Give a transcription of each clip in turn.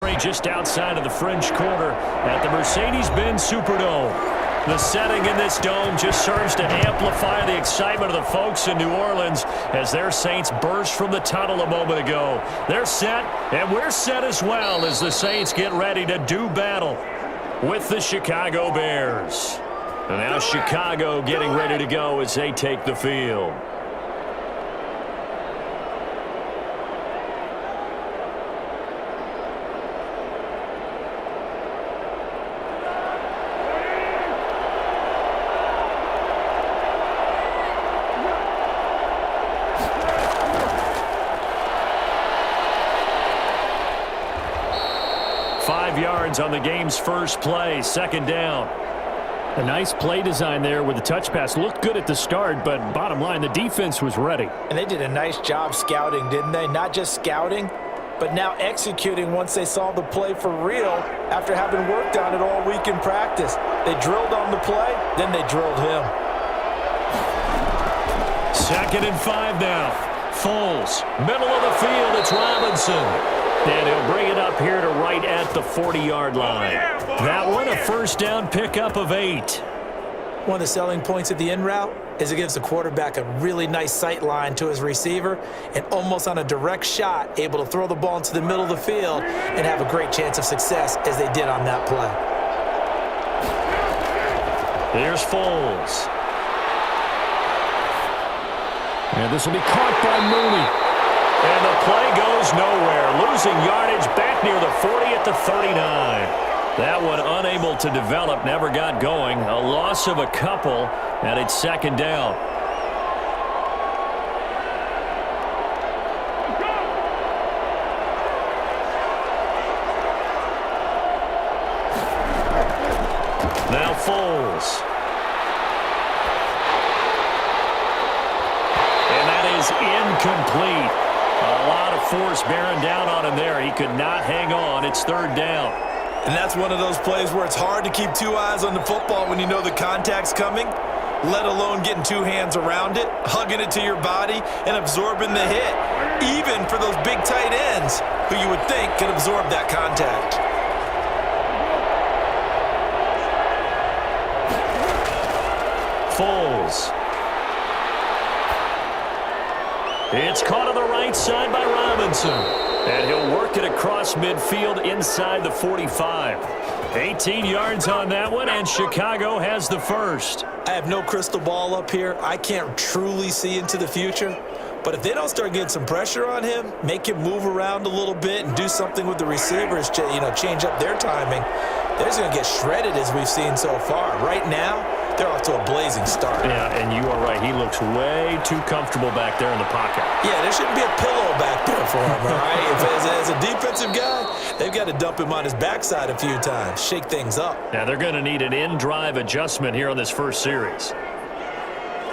story just outside of the French Quarter at the Mercedes-Benz Superdome. The setting in this dome just serves to amplify the excitement of the folks in New Orleans as their Saints burst from the tunnel a moment ago. They're set, and we're set as well as the Saints get ready to do battle with the Chicago Bears. And now Chicago getting ready to go as they take the field. On the game's first play, second down. A nice play design there with the touch pass. Looked good at the start, but bottom line, the defense was ready. And they did a nice job scouting, didn't they? Not just scouting, but now executing once they saw the play for real after having worked on it all week in practice. They drilled on the play, then they drilled him. 2nd and 5 now. Foles, middle of the field, it's Robinson. And he'll bring it up here to right at the 40-yard line. That one, a first down pickup of 8. One of the selling points of the in route is it gives the quarterback a really nice sight line to his receiver and almost on a direct shot able to throw the ball into the middle of the field and have a great chance of success as they did on that play. Here's Foles. And this will be caught by Mooney. And the play goes nowhere. Losing yardage back near the 40 at the 39. That one unable to develop, never got going. A loss of a couple, and it's second down. Now Foles. And that is incomplete. A lot of force bearing down on him there. He could not hang on. It's third down. And that's one of those plays where it's hard to keep two eyes on the football when you know the contact's coming, let alone getting two hands around it, hugging it to your body, and absorbing the hit, even for those big tight ends who you would think could absorb that contact. Foles. It's caught on the right side by Robinson. And he'll work it across midfield inside the 45. 18 yards on that one, and Chicago has the first. I have no crystal ball up here. I can't truly see into the future. But if they don't start getting some pressure on him, make him move around a little bit and do something with the receivers, change up their timing, they're just going to get shredded as we've seen so far. Right now, they're off to a blazing start. Yeah, and you are right. He looks way too comfortable back there in the pocket. Yeah, there shouldn't be a pillow back there for him, all right? As a defensive guy, they've got to dump him on his backside a few times, shake things up. Now, they're going to need an in-drive adjustment here on this first series.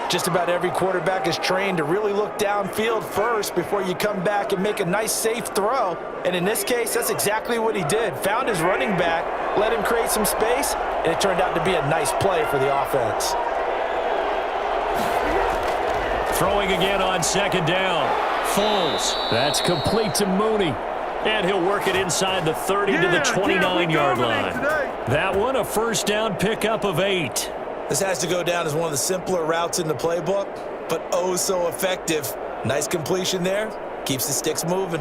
Just about every quarterback is trained to really look downfield first before you come back and make a nice, safe throw. And in this case, that's exactly what he did. Found his running back, let him create some space, and it turned out to be a nice play for the offense. Throwing again on second down. Foles. That's complete to Mooney. And he'll work it inside the 30 to the 29-yard line. That one, a first down pickup of 8. This has to go down as one of the simpler routes in the playbook, but oh so effective. Nice completion there. Keeps the sticks moving.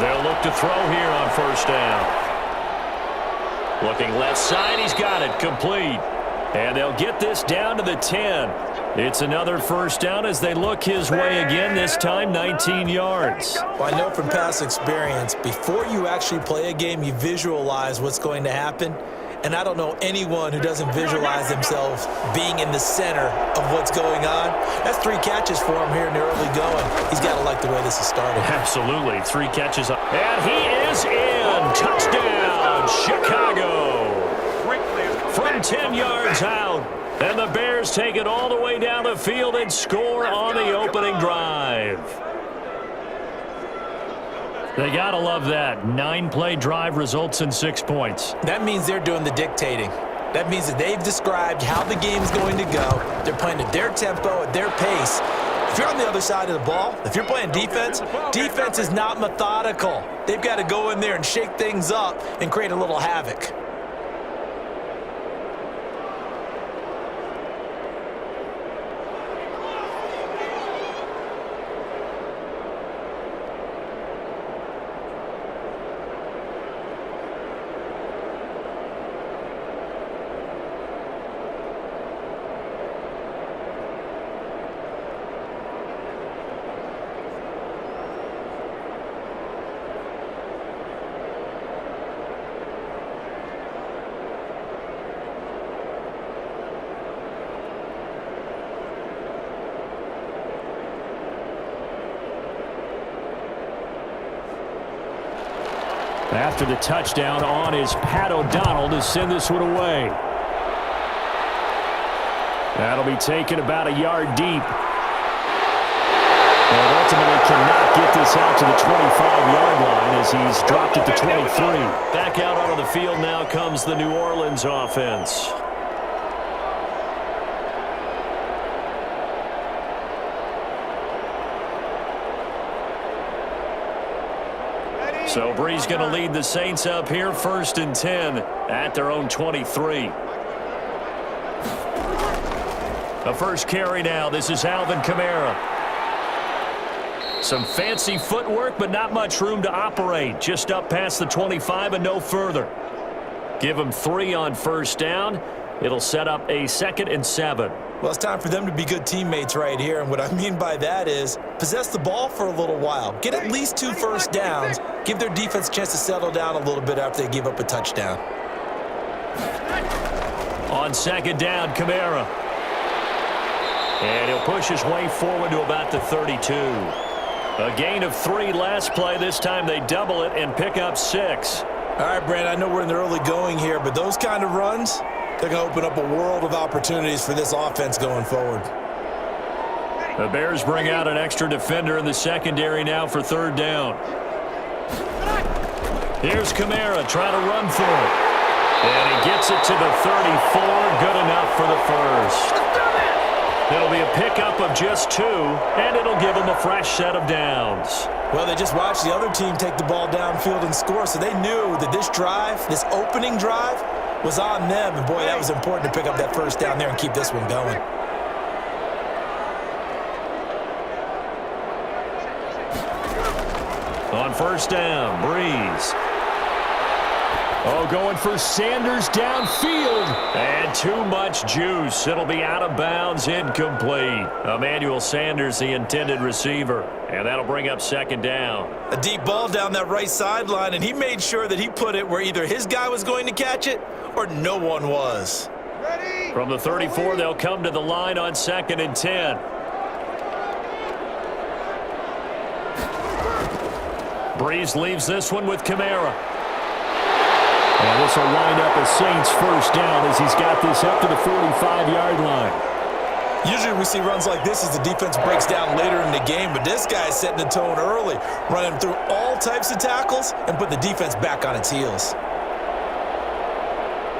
They'll look to throw here on first down. Looking left side, he's got it, complete. And they'll get this down to the 10. It's another first down as they look his way again, this time 19 yards. Well, I know from past experience, before you actually play a game, you visualize what's going to happen. And I don't know anyone who doesn't visualize themselves being in the center of what's going on. That's 3 catches for him here in the early going. He's got to like the way this is starting. Absolutely. 3 catches. And he is in. Touchdown, Chicago. From 10 yards out. And the Bears take it all the way down the field and score on the opening drive. They got to love that. 9-play drive results in 6 points. That means they're doing the dictating. That means that they've described how the game's going to go. They're playing at their tempo, at their pace. If you're on the other side of the ball, if you're playing defense, defense is not methodical. They've got to go in there and shake things up and create a little havoc. After the touchdown on is Pat O'Donnell to send this one away. That'll be taken about a yard deep. And ultimately cannot get this out to the 25-yard line as he's dropped at the 23. Back out onto the field now comes the New Orleans offense. So Brees going to lead the Saints up here, 1st and 10 at their own 23. The first carry now. This is Alvin Kamara. Some fancy footwork, but not much room to operate. Just up past the 25 and no further. Give him 3 on 1st down. It'll set up a 2nd and 7. Well, it's time for them to be good teammates right here. And what I mean by that is possess the ball for a little while. Get at least 2 first downs. Give their defense a chance to settle down a little bit after they give up a touchdown. On 2nd down, Kamara. And he'll push his way forward to about the 32. A gain of 3 last play. This time they double it and pick up 6. All right, Brand, I know we're in the early going here, but those kind of runs, they're going to open up a world of opportunities for this offense going forward. The Bears bring out an extra defender in the secondary now for 3rd down. Here's Kamara trying to run for it. And he gets it to the 34. Good enough for the first. It'll be a pickup of just 2, and it'll give them a fresh set of downs. Well, they just watched the other team take the ball downfield and score, so they knew that this drive, this opening drive, was on them. And, boy, that was important to pick up that 1st down there and keep this one going. On 1st down, Brees. Oh, going for Sanders downfield. And too much juice. It'll be out of bounds, incomplete. Emmanuel Sanders, the intended receiver. And that'll bring up 2nd down. A deep ball down that right sideline, and he made sure that he put it where either his guy was going to catch it or no one was. From the 34, they'll come to the line on 2nd and 10. Brees leaves this one with Kamara. And this will wind up a Saints 1st down as he's got this up to the 45-yard line. Usually we see runs like this as the defense breaks down later in the game, but this guy's setting the tone early, running through all types of tackles and put the defense back on its heels.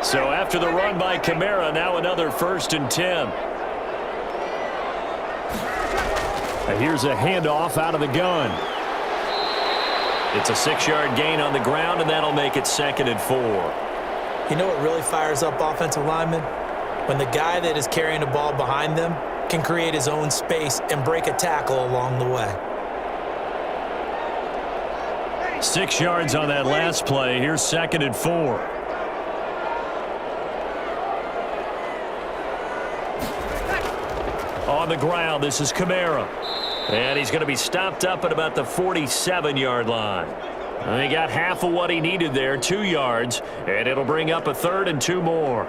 So after the run by Kamara, now another 1st and 10. And here's a handoff out of the gun. It's a 6-yard gain on the ground, and that'll make it 2nd and 4. You know what really fires up offensive linemen? When the guy that is carrying the ball behind them can create his own space and break a tackle along the way. 6 yards on that last play. Here's 2nd and 4. On the ground, this is Kamara. And he's going to be stopped up at about the 47-yard line. And he got half of what he needed there, 2 yards, and it'll bring up a 3rd and 2 more.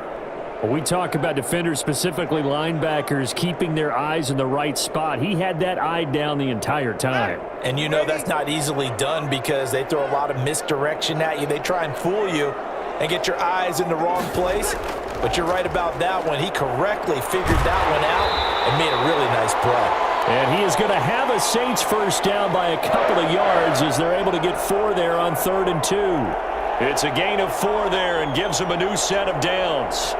When we talk about defenders, specifically linebackers, keeping their eyes in the right spot, he had that eye down the entire time. And you know that's not easily done because they throw a lot of misdirection at you. They try and fool you and get your eyes in the wrong place. But you're right about that one. He correctly figured that one out and made a really nice play. And he is going to have a Saints 1st down by a couple of yards as they're able to get 4 there on 3rd and 2. It's a gain of 4 there and gives them a new set of downs.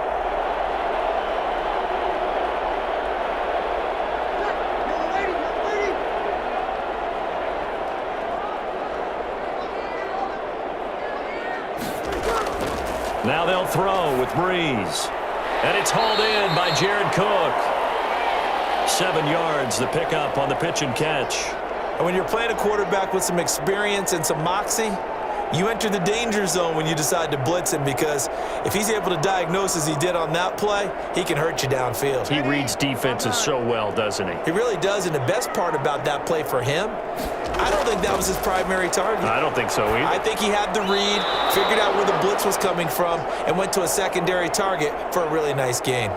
Now they'll throw with Breeze. And it's hauled in by Jared Cook. 7 yards, the pickup on the pitch and catch. And when you're playing a quarterback with some experience and some moxie, you enter the danger zone when you decide to blitz him, because if he's able to diagnose as he did on that play, he can hurt you downfield. He reads defenses so well, doesn't he? He really does, and the best part about that play for him, I don't think that was his primary target. I don't think so either. I think he had the read, figured out where the blitz was coming from, and went to a secondary target for a really nice gain.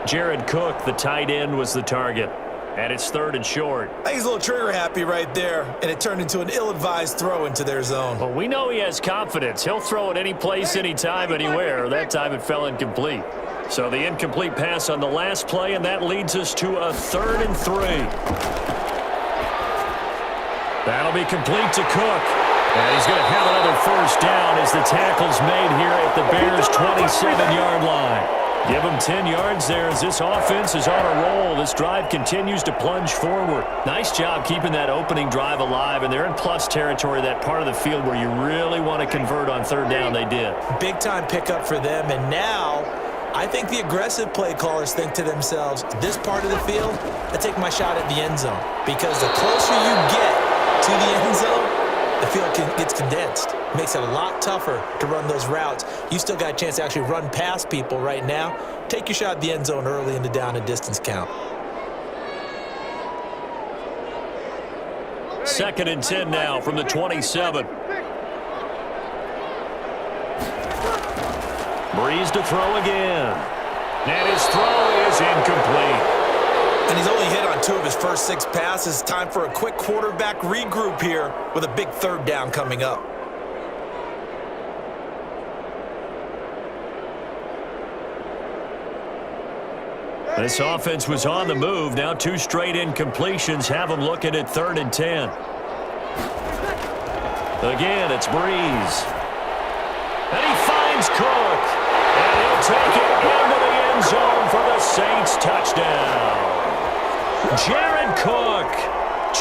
Jared Cook, the tight end, was the target. And it's 3rd and short. I think he's a little trigger happy right there, and it turned into an ill-advised throw into their zone. Well, we know he has confidence. He'll throw it any place, anytime, anywhere. That time it fell incomplete. So the incomplete pass on the last play, and that leads us to a 3rd and 3. That'll be complete to Cook. And he's going to have another first down as the tackle's made here at the Bears' 27-yard line. Give him 10 yards there as this offense is on a roll. This drive continues to plunge forward. Nice job keeping that opening drive alive, and they're in plus territory, that part of the field where you really want to convert on 3rd down. They did. Big-time pickup for them, and now I think the aggressive play callers think to themselves, this part of the field, I take my shot at the end zone, because the closer you get to the end zone, the field gets condensed. Makes it a lot tougher to run those routes. You still got a chance to actually run past people right now. Take your shot at the end zone early in the down and distance count. 2nd and 10 now from the 27. Breeze to throw again. And his throw is incomplete. And he's only hit on 2 of his first 6 passes. Time for a quick quarterback regroup here with a big 3rd down coming up. This offense was on the move. Now 2 straight incompletions have them looking at 3rd and 10. Again, it's Breeze. And he finds Cook. And he'll take it into the end zone for the Saints touchdown. Jared Cook,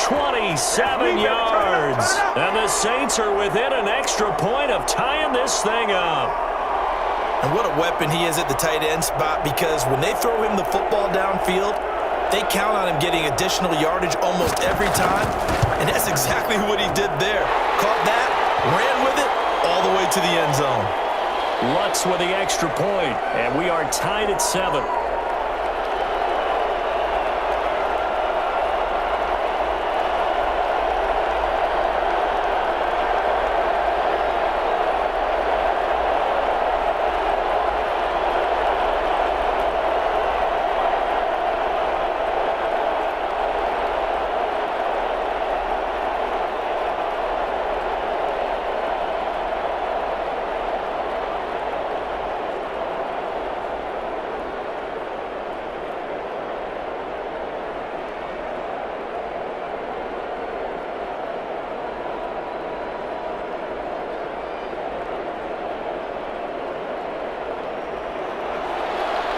27 yards. And the Saints are within an extra point of tying this thing up. And what a weapon he is at the tight end spot, because when they throw him the football downfield, they count on him getting additional yardage almost every time. And that's exactly what he did there. Caught that, ran with it, all the way to the end zone. Lutz with the extra point, and we are tied at 7.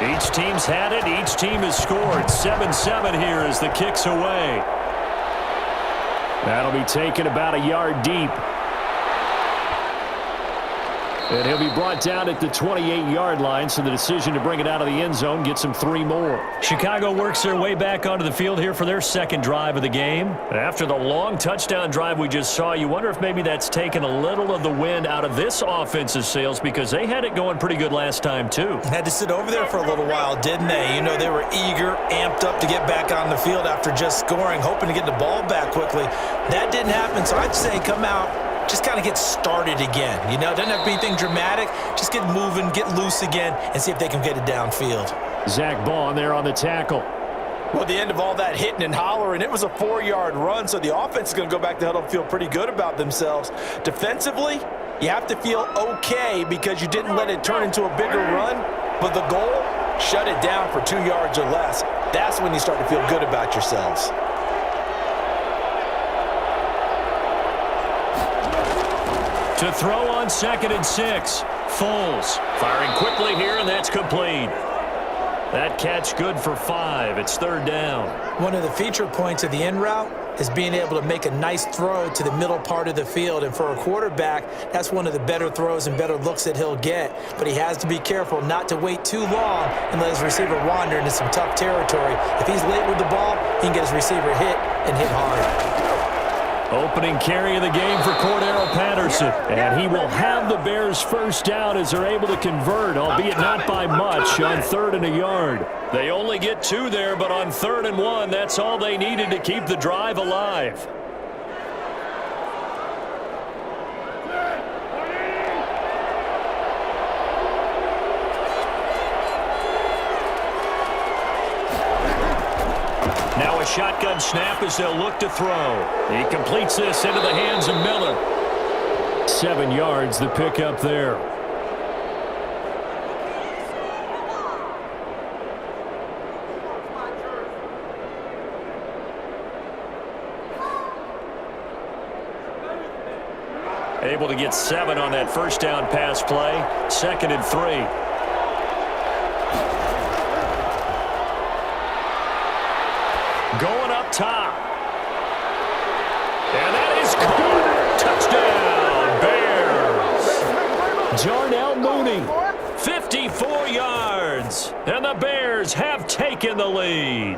Each team's had it. Each team has scored. 7-7 here as the kick's away. That'll be taken about a yard deep. And he'll be brought down at the 28-yard line, so the decision to bring it out of the end zone gets him 3 more. Chicago works their way back onto the field here for their 2nd drive of the game. After the long touchdown drive we just saw, you wonder if maybe that's taken a little of the wind out of this offense's sails, because they had it going pretty good last time too. Had to sit over there for a little while, didn't they? You know, they were eager, amped up to get back on the field after just scoring, hoping to get the ball back quickly. That didn't happen, so I'd say come out, just kind of get started again. You know, doesn't have to be anything dramatic. Just get moving, get loose again, and see if they can get it downfield. Zach Bond there on the tackle. Well, at the end of all that hitting and hollering, it was a 4-yard run, so the offense is going to go back to huddle and feel pretty good about themselves. Defensively, you have to feel okay because you didn't let it turn into a bigger run, but the goal, shut it down for 2 yards or less. That's when you start to feel good about yourselves. To throw on 2nd and 6. Foles firing quickly here, and that's complete. That catch good for 5. It's third down. One of the feature points of the in route is being able to make a nice throw to the middle part of the field. And for a quarterback, that's one of the better throws and better looks that he'll get. But he has to be careful not to wait too long and let his receiver wander into some tough territory. If he's late with the ball, he can get his receiver hit and hit hard. Opening carry of the game for Cordero Patterson. And he will have the Bears first down as they're able to convert, albeit not by much, on 3rd and a yard. They only get 2 there, but on 3rd and 1, that's all they needed to keep the drive alive. Now a shotgun snap as they'll look to throw. He completes this into the hands of Miller. 7 yards, the pickup there. Able to get 7 on that first down pass play. 2nd and 3. Going up top. And that is caught. Touchdown, Bears. Jarnell Mooney. 54 yards. And the Bears have taken the lead.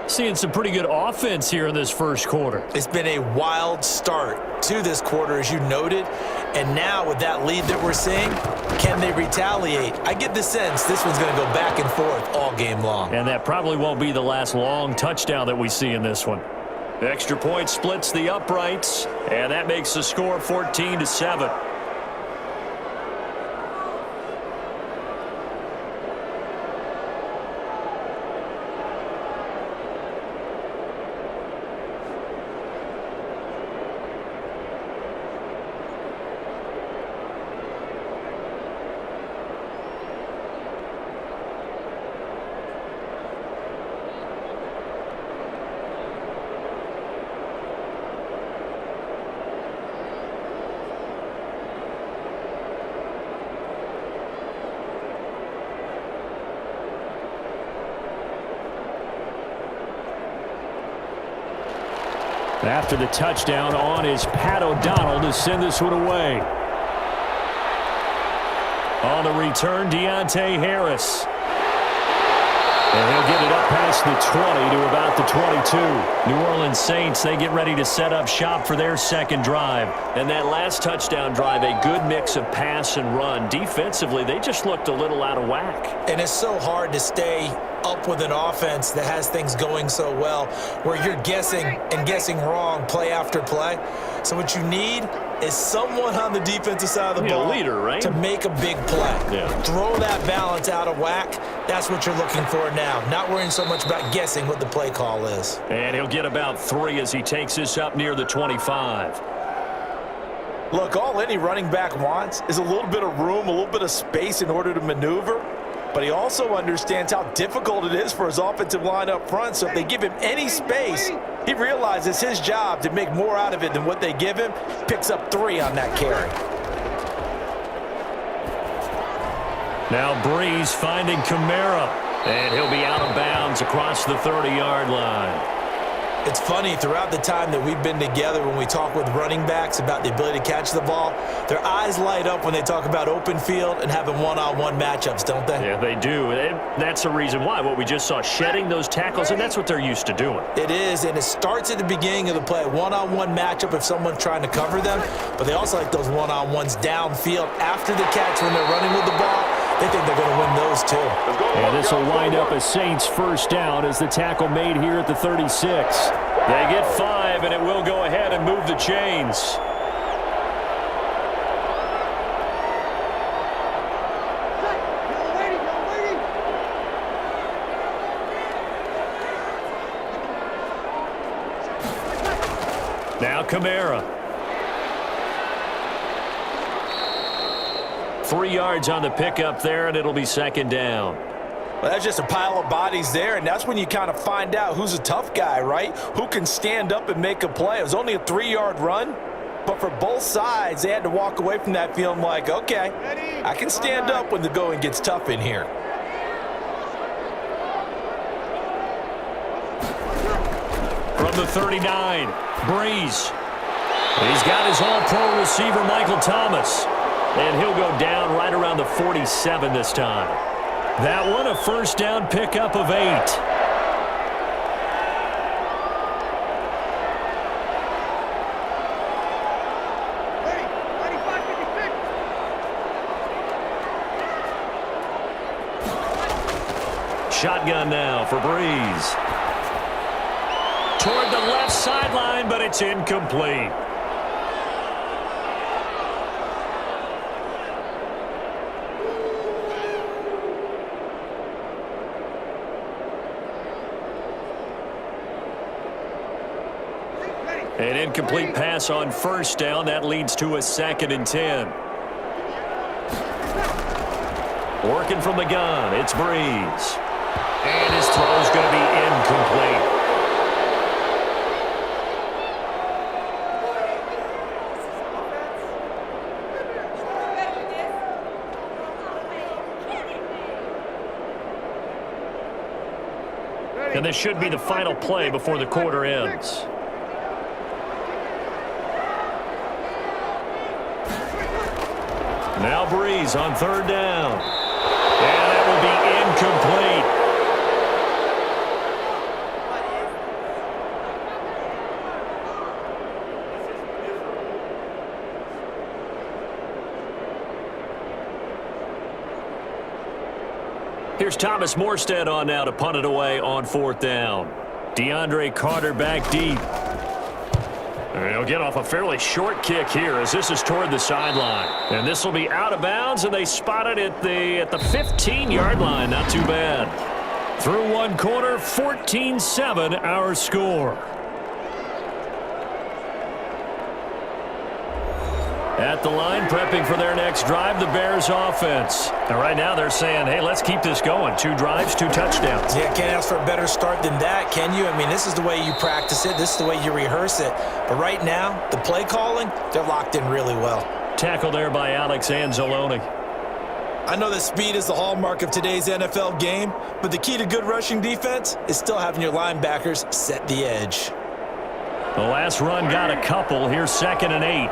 Seeing some pretty good offense here in this first quarter. It's been a wild start to this quarter, as you noted. And now with that lead that we're seeing, can they retaliate? I get the sense this one's going to go back and forth all game long. And that probably won't be the last long touchdown that we see in this one. The extra point splits the uprights, and that makes the score 14-7. After the touchdown, on is Pat O'Donnell to send this one away. On the return, Deontay Harris. And he'll get it up past the 20 to about the 22. New Orleans Saints, they get ready to set up shop for their second drive. And that last touchdown drive, a good mix of pass and run. Defensively, they just looked a little out of whack. And it's so hard to stay up with an offense that has things going so well, where you're guessing and guessing wrong play after play. So what you need is someone on the defensive side of the ball, leader, right? to make a big play. Throw that balance out of whack. That's what you're looking for now. Not worrying so much about guessing what the play call is. And he'll get about 3 as he takes this up near the 25. Look, all any running back wants is a little bit of room, a little bit of space in order to maneuver. But he also understands how difficult it is for his offensive line up front. So if they give him any space, he realizes his job to make more out of it than what they give him. Picks up 3 on that carry. Now Breeze finding Kamara. And he'll be out of bounds across the 30-yard line. It's funny, throughout the time that we've been together, when we talk with running backs about the ability to catch the ball, their eyes light up when they talk about open field and having one-on-one matchups, don't they? Yeah, they do. That's the reason why. What we just saw, shedding those tackles, and that's what they're used to doing. It is, and it starts at the beginning of the play. One-on-one matchup if someone's trying to cover them, but they also like those one-on-ones downfield after the catch when they're running with the ball. They think they're going to win those too. And this will wind up a Saints first down as the tackle made here at the 36. They get 5, and it will go ahead and move the chains. Now Kamara. 3 yards on the pickup there, and it'll be second down. Well, that's just a pile of bodies there, and that's when you kind of find out who's a tough guy, right? Who can stand up and make a play. It was only a 3-yard run, But for both sides, they had to walk away from that feeling like, okay, I can stand up when the going gets tough in here. From the 39, Breeze. He's got his all-pro receiver, Michael Thomas. And he'll go down right around the 47 this time. That one, a first down pickup of 8. Shotgun now for Breeze. Toward the left sideline, but it's incomplete. An incomplete pass on first down. That leads to a 2nd and 10. Working from the gun, it's Breeze. And his throw is going to be incomplete. And this should be the final play before the quarter ends. Now Breeze on 3rd down. And that will be incomplete. Here's Thomas Morstead on now to punt it away on 4th down. DeAndre Carter back deep. And he'll get off a fairly short kick here as this is toward the sideline. And this will be out of bounds, and they spot it at the 15-yard line. Not too bad. Through one quarter, 14-7 our score. At the line, prepping for their next drive, the Bears offense. And right now they're saying, hey, let's keep this going. 2 drives, 2 touchdowns. Yeah, can't ask for a better start than that, can you? I mean, this is the way you practice it. This is the way you rehearse it. But right now, the play calling, they're locked in really well. Tackle there by Alex Anzalone. I know that speed is the hallmark of today's NFL game, but the key to good rushing defense is still having your linebackers set the edge. The last run got a couple. Here's 2nd and 8.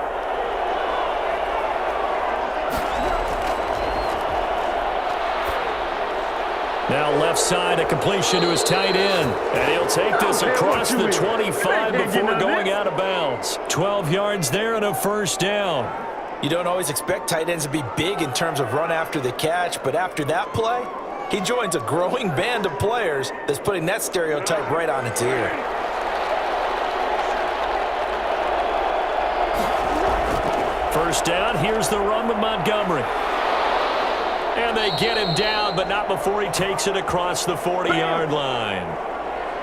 Now left side, a completion to his tight end. And he'll take this across the 25 before going out of bounds. 12 yards there and a first down. You don't always expect tight ends to be big in terms of run after the catch, but after that play, he joins a growing band of players that's putting that stereotype right on its ear. First down, here's the run with Montgomery. And they get him down, but not before he takes it across the 40-yard line.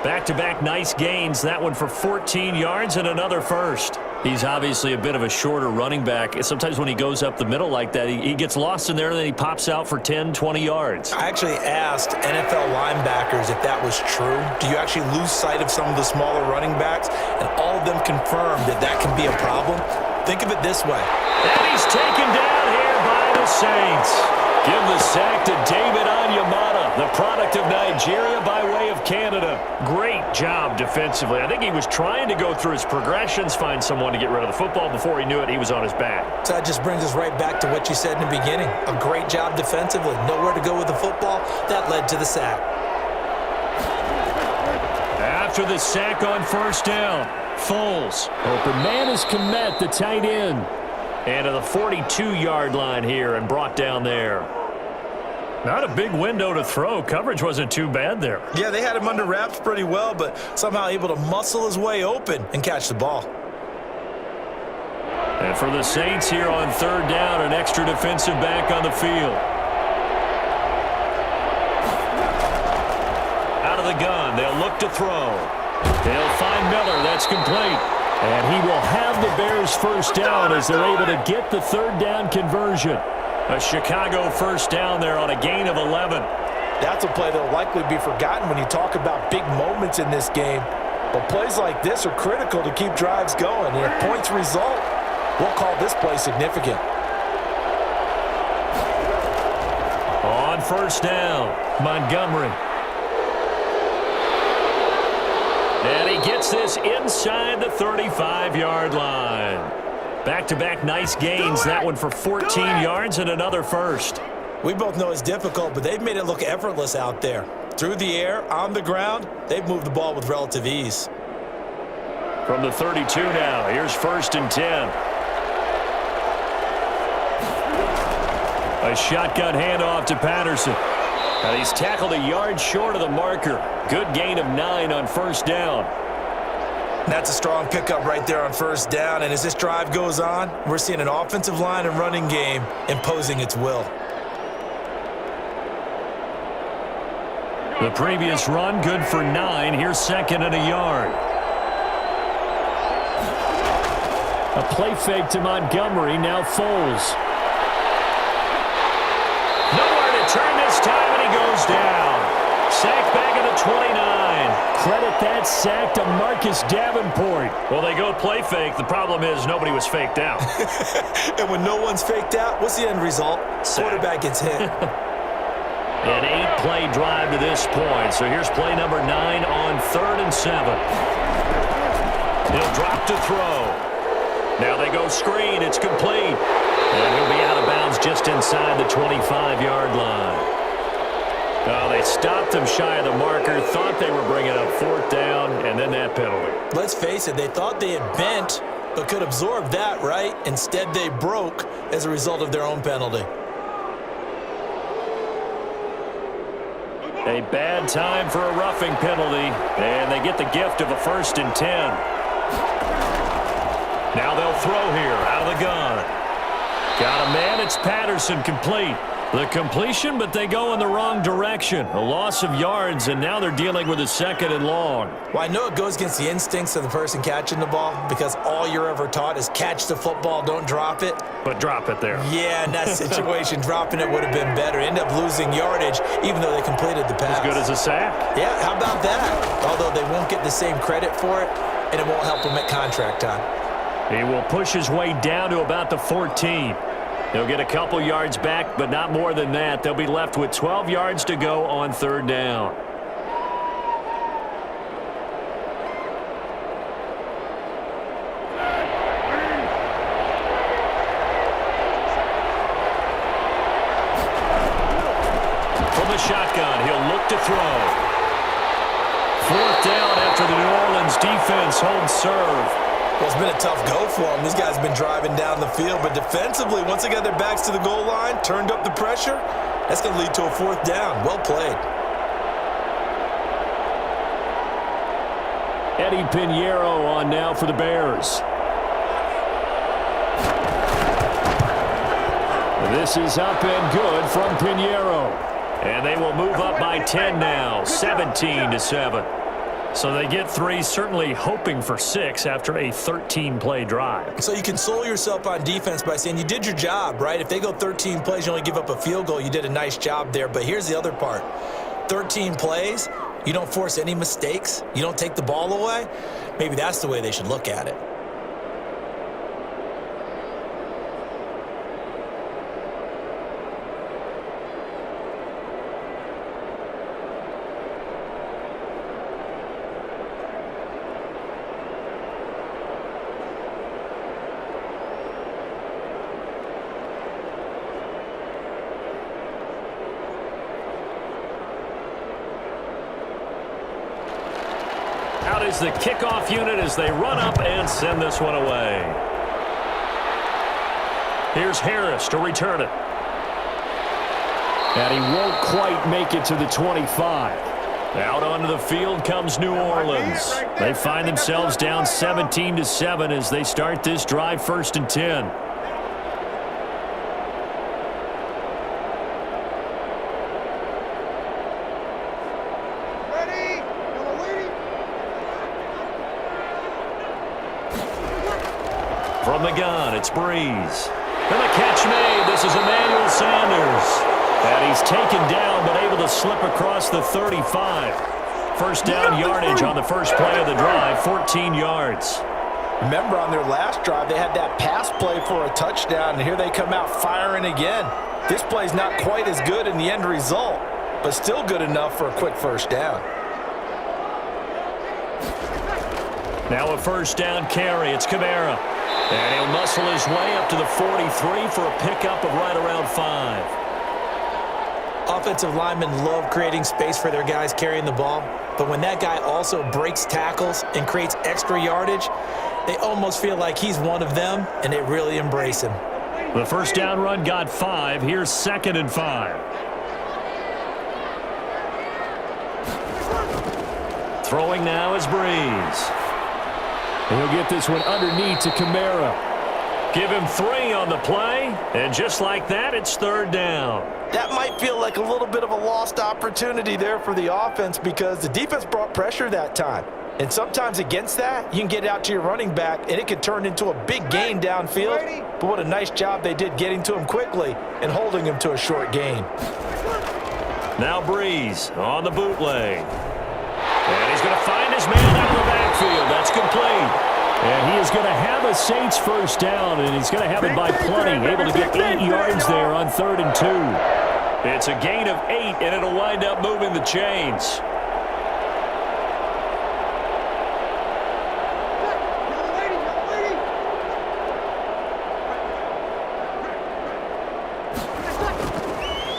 Back-to-back nice gains, that one for 14 yards and another first. He's obviously a bit of a shorter running back. Sometimes when he goes up the middle like that, he gets lost in there, and then he pops out for 10, 20 yards. I actually asked NFL linebackers if that was true. Do you actually lose sight of some of the smaller running backs? And all of them confirmed that that can be a problem. Think of it this way. And he's taken down here by the Saints. Give the sack to David Onyemata, the product of Nigeria by way of Canada. Great job defensively. I think he was trying to go through his progressions, find someone to get rid of the football. Before he knew it, he was on his back. So that just brings us right back to what you said in the beginning. A great job defensively. Nowhere to go with the football. That led to the sack. After the sack on first down, Foles. Open man is Kmet, the tight end. And to the 42-yard line here and brought down there. Not a big window to throw. Coverage wasn't too bad there. Yeah, they had him under wraps pretty well, but somehow able to muscle his way open and catch the ball. And for the Saints here on 3rd down, an extra defensive back on the field. Out of the gun, they'll look to throw. They'll find Miller. That's complete. And he will have the Bears first down as they're able to get the 3rd down conversion. A Chicago first down there on a gain of 11. That's a play that will likely be forgotten when you talk about big moments in this game. But plays like this are critical to keep drives going. And if points result, We'll call this play significant. On first down, Montgomery. And he gets this inside the 35-yard line. Back-to-back nice gains. That one for 14 yards and another first. We both know it's difficult, but they've made it look effortless out there. Through the air, on the ground, they've moved the ball with relative ease. From the 32 now, here's 1st and 10. A shotgun handoff to Patterson. And he's tackled a yard short of the marker. Good gain of 9 on first down. That's a strong pickup right there on first down. And as this drive goes on, we're seeing an offensive line and running game imposing its will. The previous run, good for 9. Here's 2nd and a yard. A play fake to Montgomery. Now Foles. Nowhere to turn this time, and he goes down. Sacked back at the 29. Credit that sack to Marcus Davenport. Well, they go play fake. The problem is nobody was faked out. And when no one's faked out, what's the end result? Sack. Quarterback gets hit. An 8-play drive to this point. So here's play number 9 on 3rd and 7. He'll drop to throw. Now they go screen. It's complete. And he'll be out of bounds just inside the 25-yard line. Oh, they stopped him shy of the marker, thought they were bringing up 4th down, and then that penalty. Let's face it, they thought they had bent, but could absorb that, right? Instead, they broke as a result of their own penalty. A bad time for a roughing penalty, and they get the gift of a 1st and 10. Now they'll throw here out of the gun. Got a man, it's Patterson, complete. The completion, but they go in the wrong direction. A loss of yards, and now they're dealing with a 2nd and long. Well, I know it goes against the instincts of the person catching the ball because all you're ever taught is catch the football, don't drop it. But drop it there. Yeah, in that situation, dropping it would have been better. End up losing yardage, even though they completed the pass. As good as a sack. Yeah, how about that? Although they won't get the same credit for it, and it won't help them at contract time. He will push his way down to about the 14. They'll get a couple yards back, but not more than that. They'll be left with 12 yards to go on 3rd down. From the shotgun, he'll look to throw. 4th down after the New Orleans defense holds serve. Well, it's been a tough go for them. These guys have been driving down the field, but defensively, once they got their backs to the goal line, turned up the pressure, that's going to lead to a 4th down. Well played. Eddie Pinheiro on now for the Bears. This is up and good from Pinheiro. And they will move up by 10 now, 17-7. So they get 3, certainly hoping for 6 after a 13-play drive. So you console yourself on defense by saying you did your job, right? If they go 13 plays, you only give up a field goal, you did a nice job there. But here's the other part. 13 plays, you don't force any mistakes, you don't take the ball away. Maybe that's the way they should look at it. Out is the kickoff unit as they run up and send this one away. Here's Harris to return it. And he won't quite make it to the 25. Out onto the field comes New Orleans. They find themselves down 17-7 as they start this drive, 1st and 10. From the gun, it's Breeze. And the catch made. This is Emmanuel Sanders. And he's taken down, but able to slip across the 35. 1st down yardage on the first play of the drive, 14 yards. Remember, on their last drive, they had that pass play for a touchdown, and here they come out firing again. This play's not quite as good in the end result, but still good enough for a quick first down. Now a first down carry. It's Kamara. And he'll muscle his way up to the 43 for a pickup of right around 5. Offensive linemen love creating space for their guys carrying the ball, but when that guy also breaks tackles and creates extra yardage, they almost feel like he's one of them, and they really embrace him. The first down run got 5. Here's 2nd and 5. Throwing now is Breeze. And he'll get this one underneath to Kamara. Give him 3 on the play, and just like that, it's 3rd down. That might feel like a little bit of a lost opportunity there for the offense because the defense brought pressure that time. And sometimes against that, you can get out to your running back, and it could turn into a big gain downfield. But what a nice job they did getting to him quickly and holding him to a short gain. Now Breeze on the bootleg. And he's going to find his man out of the backfield. That's complete. And he is going to have a Saints first down, and he's going to have it by plenty, able to get 8 yards there on 3rd and 2. It's a gain of 8, and it'll wind up moving the chains.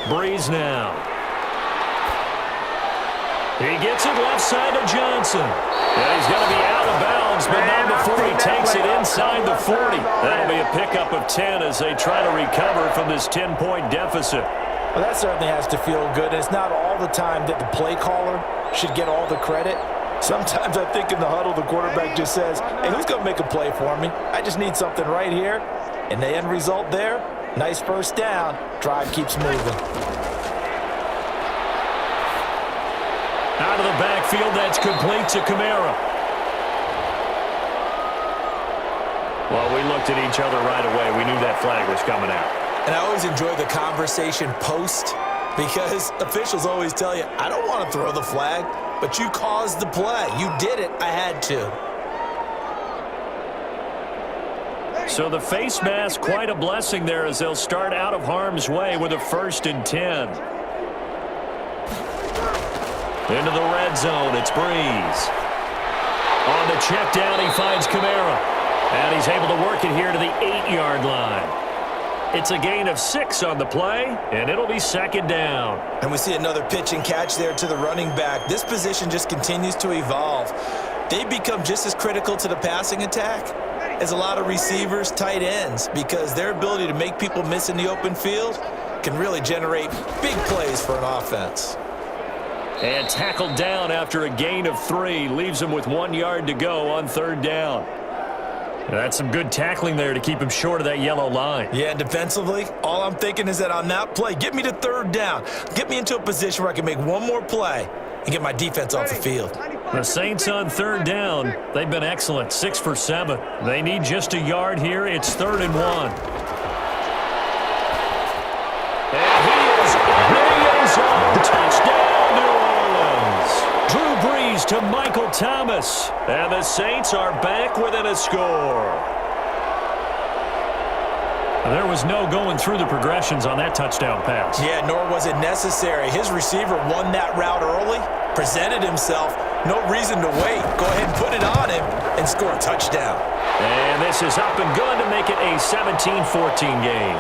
Breeze now. He gets it left side to Johnson. And he's going to be out of bounds, but not before he takes it inside the 40. That'll be a pickup of 10 as they try to recover from this 10-point deficit. Well, that certainly has to feel good. And it's not all the time that the play caller should get all the credit. Sometimes I think in the huddle, the quarterback just says, hey, who's going to make a play for me? I just need something right here. And the end result there, nice first down. Drive keeps moving. Out of the backfield, that's complete to Kamara. Well, we looked at each other right away. We knew that flag was coming out. And I always enjoy the conversation post because officials always tell you, I don't want to throw the flag, but you caused the play. You did it. I had to. So the face mask, quite a blessing there as they'll start out of harm's way with a 1st and 10. Into the red zone, it's Breeze. On the check down, he finds Kamara. And he's able to work it here to the 8-yard line. It's a gain of 6 on the play, and it'll be 2nd down. And we see another pitch and catch there to the running back. This position just continues to evolve. They become just as critical to the passing attack as a lot of receivers, tight ends, because their ability to make people miss in the open field can really generate big plays for an offense. And tackled down after a gain of 3. Leaves him with 1 yard to go on 3rd down. That's some good tackling there to keep him short of that yellow line. Yeah, and defensively, all I'm thinking is that on that play, get me to 3rd down. Get me into a position where I can make one more play and get my defense off the field. The Saints on 3rd down. They've been excellent, 6 for 7. They need just a yard here. It's 3rd and 1. And he is in the end zone. Touchdown, New Orleans. Drew Brees to Michael Thomas. And the Saints are back within a score. There was no going through the progressions on that touchdown pass. Yeah, nor was it necessary. His receiver won that route early, presented himself. No reason to wait. Go ahead and put it on him and score a touchdown. And this is up and good to make it a 17-14 game.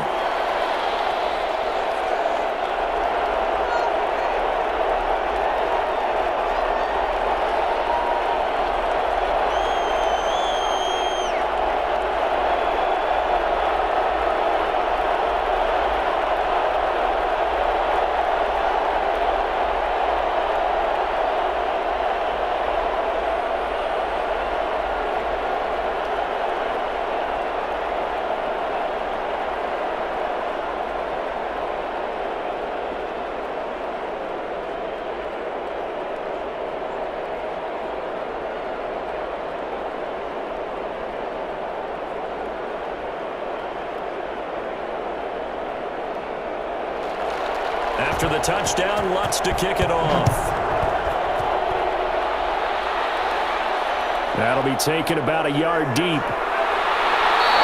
After the touchdown, Lutz to kick it off. That'll be taken about a yard deep.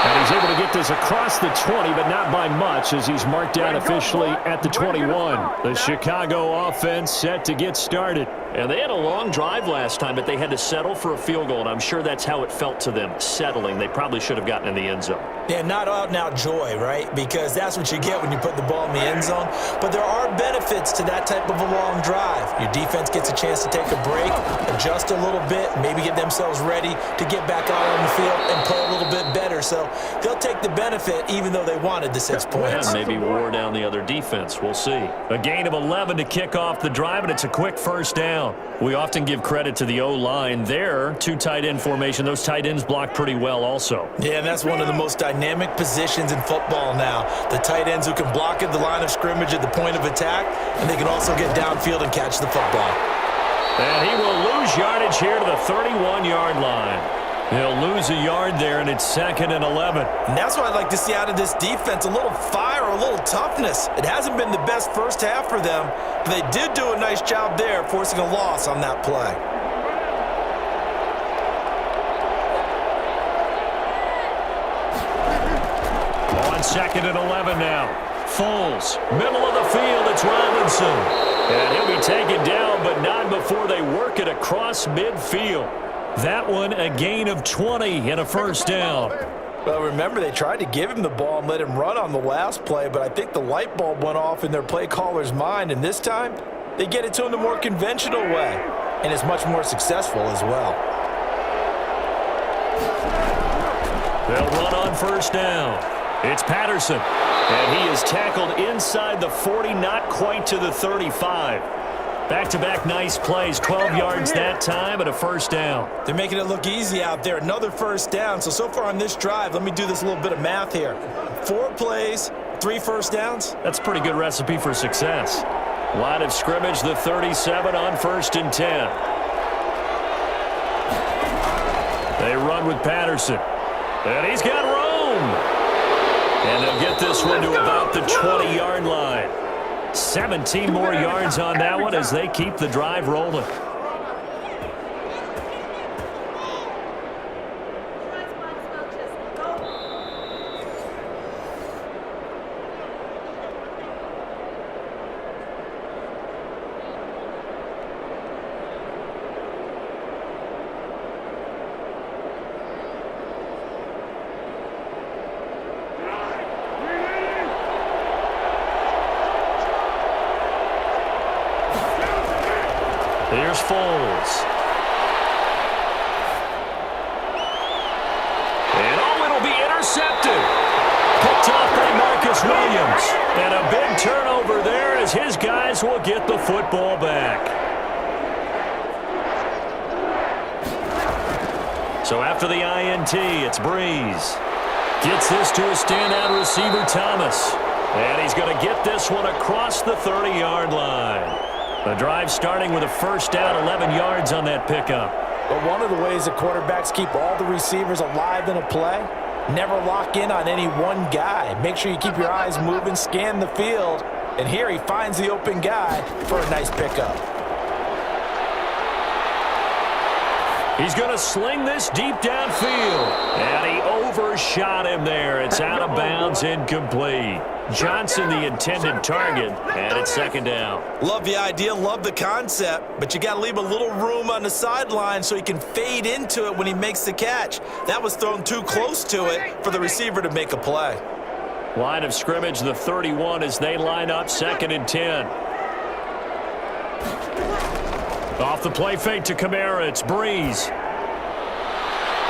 And he's able to get this across the 20, but not by much as he's marked down officially at the 21. The Chicago offense set to get started. And they had a long drive last time, but they had to settle for a field goal, and I'm sure that's how it felt to them, settling. They probably should have gotten in the end zone. Yeah, not out-and-out joy, right? Because that's what you get when you put the ball in the end zone. But there are benefits to that type of a long drive. Your defense gets a chance to take a break, adjust a little bit, maybe get themselves ready to get back out on the field and play a little bit better. So they'll take the benefit even though they wanted the 6 points. And maybe wore down the other defense. We'll see. A gain of 11 to kick off the drive, and it's a quick first down. We often give credit to the O-line there. 2 tight end formation. Those tight ends block pretty well also. Yeah, and that's one of the most dynamic positions in football now. The tight ends who can block at the line of scrimmage at the point of attack, and they can also get downfield and catch the football. And he will lose yardage here to the 31-yard line. He'll lose a yard there, and it's 2nd and 11. And that's what I'd like to see out of this defense, a little fire, a little toughness. It hasn't been the best first half for them, but they did do a nice job there forcing a loss on that play. On 2nd and 11 now. Foles, middle of the field, it's Robinson. And he'll be taken down, but not before they work it across midfield. That one, a gain of 20 and a first down. Well, remember, they tried to give him the ball and let him run on the last play, but I think the light bulb went off in their play caller's mind, and this time, they get it to him the more conventional way, and it's much more successful as well. They'll run on first down. It's Patterson, and he is tackled inside the 40, not quite to the 35. Back-to-back nice plays, 12 yards that time and a first down. They're making it look easy out there. Another first down. So far on this drive, let me do this little bit of math here. 4 plays, 3 first downs. That's a pretty good recipe for success. Line of scrimmage, the 37 on 1st and 10. They run with Patterson. And he's got room. And they'll get this one to about the 20-yard line. 17 more yards on that one as they keep the drive rolling. Here's Foles. And it'll be intercepted. Picked off by Marcus Williams. And a big turnover there as his guys will get the football back. So after the INT, it's Breeze. Gets this to a standout receiver, Thomas. And he's going to get this one across the 30-yard line. The drive starting with a first down, 11 yards on that pickup. But one of the ways that quarterbacks keep all the receivers alive in a play, never lock in on any one guy. Make sure you keep your eyes moving, scan the field, and here he finds the open guy for a nice pickup. He's going to sling this deep downfield, and he overshot him there. It's out of bounds, incomplete. Johnson, the intended target, and it's 2nd down. Love the idea, love the concept, but you got to leave a little room on the sideline so he can fade into it when he makes the catch. That was thrown too close to it for the receiver to make a play. Line of scrimmage, the 31 as they line up, 2nd and 10. Off the play fake to Kamara, it's Breeze.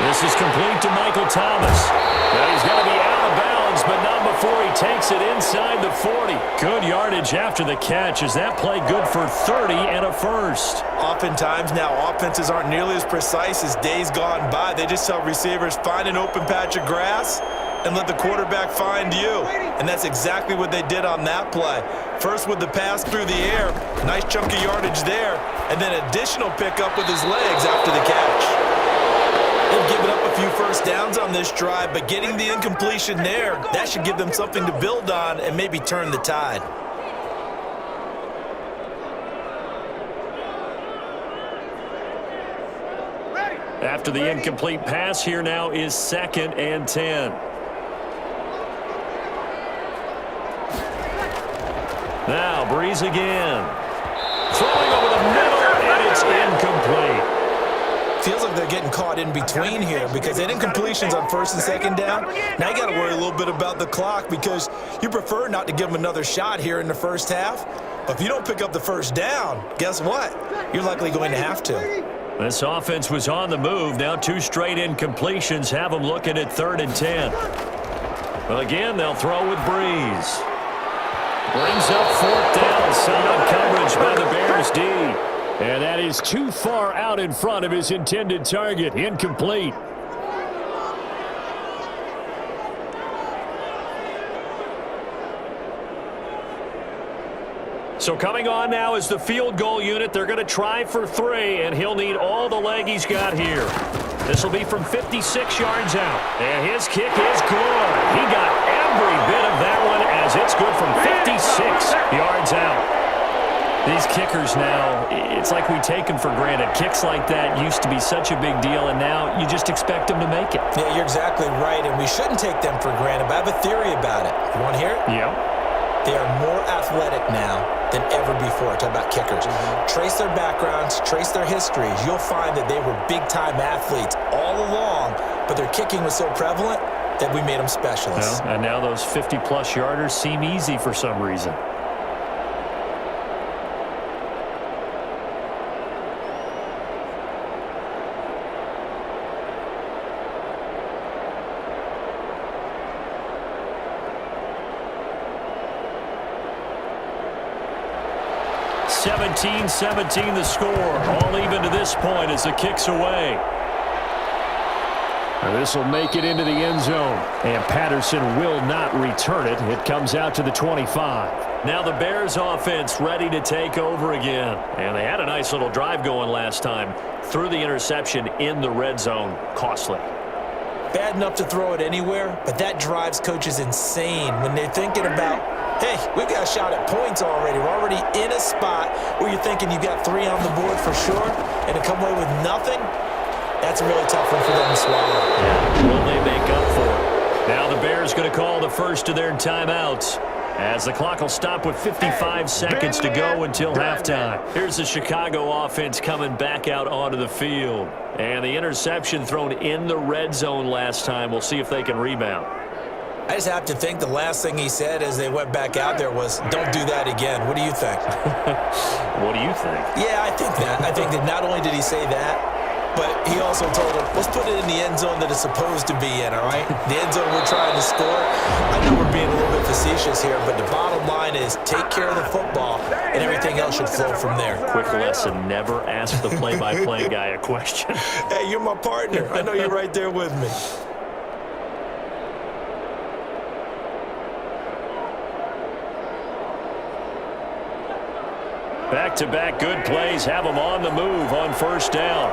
This is complete to Michael Thomas. Now he's going to be out of bounds, but not before he takes it inside the 40. Good yardage after the catch. Is that play good for 30 and a first? Oftentimes now, offenses aren't nearly as precise as days gone by. They just tell receivers, find an open patch of grass and let the quarterback find you. And that's exactly what they did on that play. First with the pass through the air, nice chunk of yardage there, and then additional pickup with his legs after the catch. They've given up a few first downs on this drive, but getting the incompletion there, that should give them something to build on and maybe turn the tide. After the incomplete pass, here now is 2nd and 10. Now Breeze again. Throwing over the middle, and it's incomplete. Feels like they're getting caught in between here because they didn't incompletions on 1st and 2nd down. Now you got to worry a little bit about the clock because you prefer not to give them another shot here in the first half. But if you don't pick up the first down, guess what? You're likely going to have to. This offense was on the move. Now 2 straight incompletions have them looking at 3rd and 10. Well, again, they'll throw with Breeze. Brings up 4th down. Solid coverage by the Bears D. And that is too far out in front of his intended target. Incomplete. So coming on now is the field goal unit. They're going to try for 3, and he'll need all the leg he's got here. This will be from 56 yards out. And his kick is good. He got every bit of that one as it's good from 56 yards out. These kickers now, it's like we take them for granted. Kicks like that used to be such a big deal, and now you just expect them to make it. Yeah, you're exactly right, and we shouldn't take them for granted, but I have a theory about it. You want to hear it? Yeah. They are more athletic now than ever before. Talk about kickers. Trace their backgrounds, trace their histories. You'll find that they were big-time athletes all along, but their kicking was so prevalent that we made them specialists. Well, and now those 50-plus yarders seem easy for some reason. (17-17) the score. All even to this point as the kick's away. And this will make it into the end zone. And Patterson will not return it. It comes out to the 25. Now the Bears offense ready to take over again. And they had a nice little drive going last time. Threw the interception in the red zone. Costly. Bad enough to throw it anywhere, but that drives coaches insane when they're thinking about, hey, we've got a shot at points already. We're already in a spot where you're thinking you got 3 on the board for sure, and to come away with nothing, that's a really tough one for them to swallow. Yeah, will they make up for it? Now the Bears going to call the first of their timeouts as the clock will stop with 55 seconds to go until halftime. Here's the Chicago offense coming back out onto the field. And the interception thrown in the red zone last time. We'll see if they can rebound. I just have to think the last thing he said as they went back out there was, don't do that again. What do you think? What do you think? Yeah, I think that. I think that not only did he say that, but he also told him, let's put it in the end zone that it's supposed to be in, all right? The end zone we're trying to score. I know we're being a little bit facetious here, but the bottom line is take care of the football, and everything else should flow from there. Quick lesson, never ask the play-by-play guy a question. Hey, you're my partner. I know you're right there with me. Back-to-back good plays have them on the move on first down.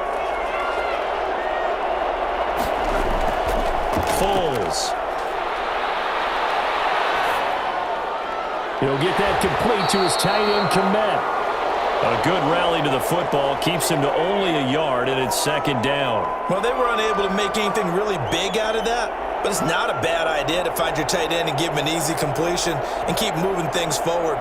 Foles. He'll get that complete to his tight end, Kmet. A good rally to the football keeps him to only a yard, and it's 2nd down. Well, they were unable to make anything really big out of that, but it's not a bad idea to find your tight end and give him an easy completion and keep moving things forward.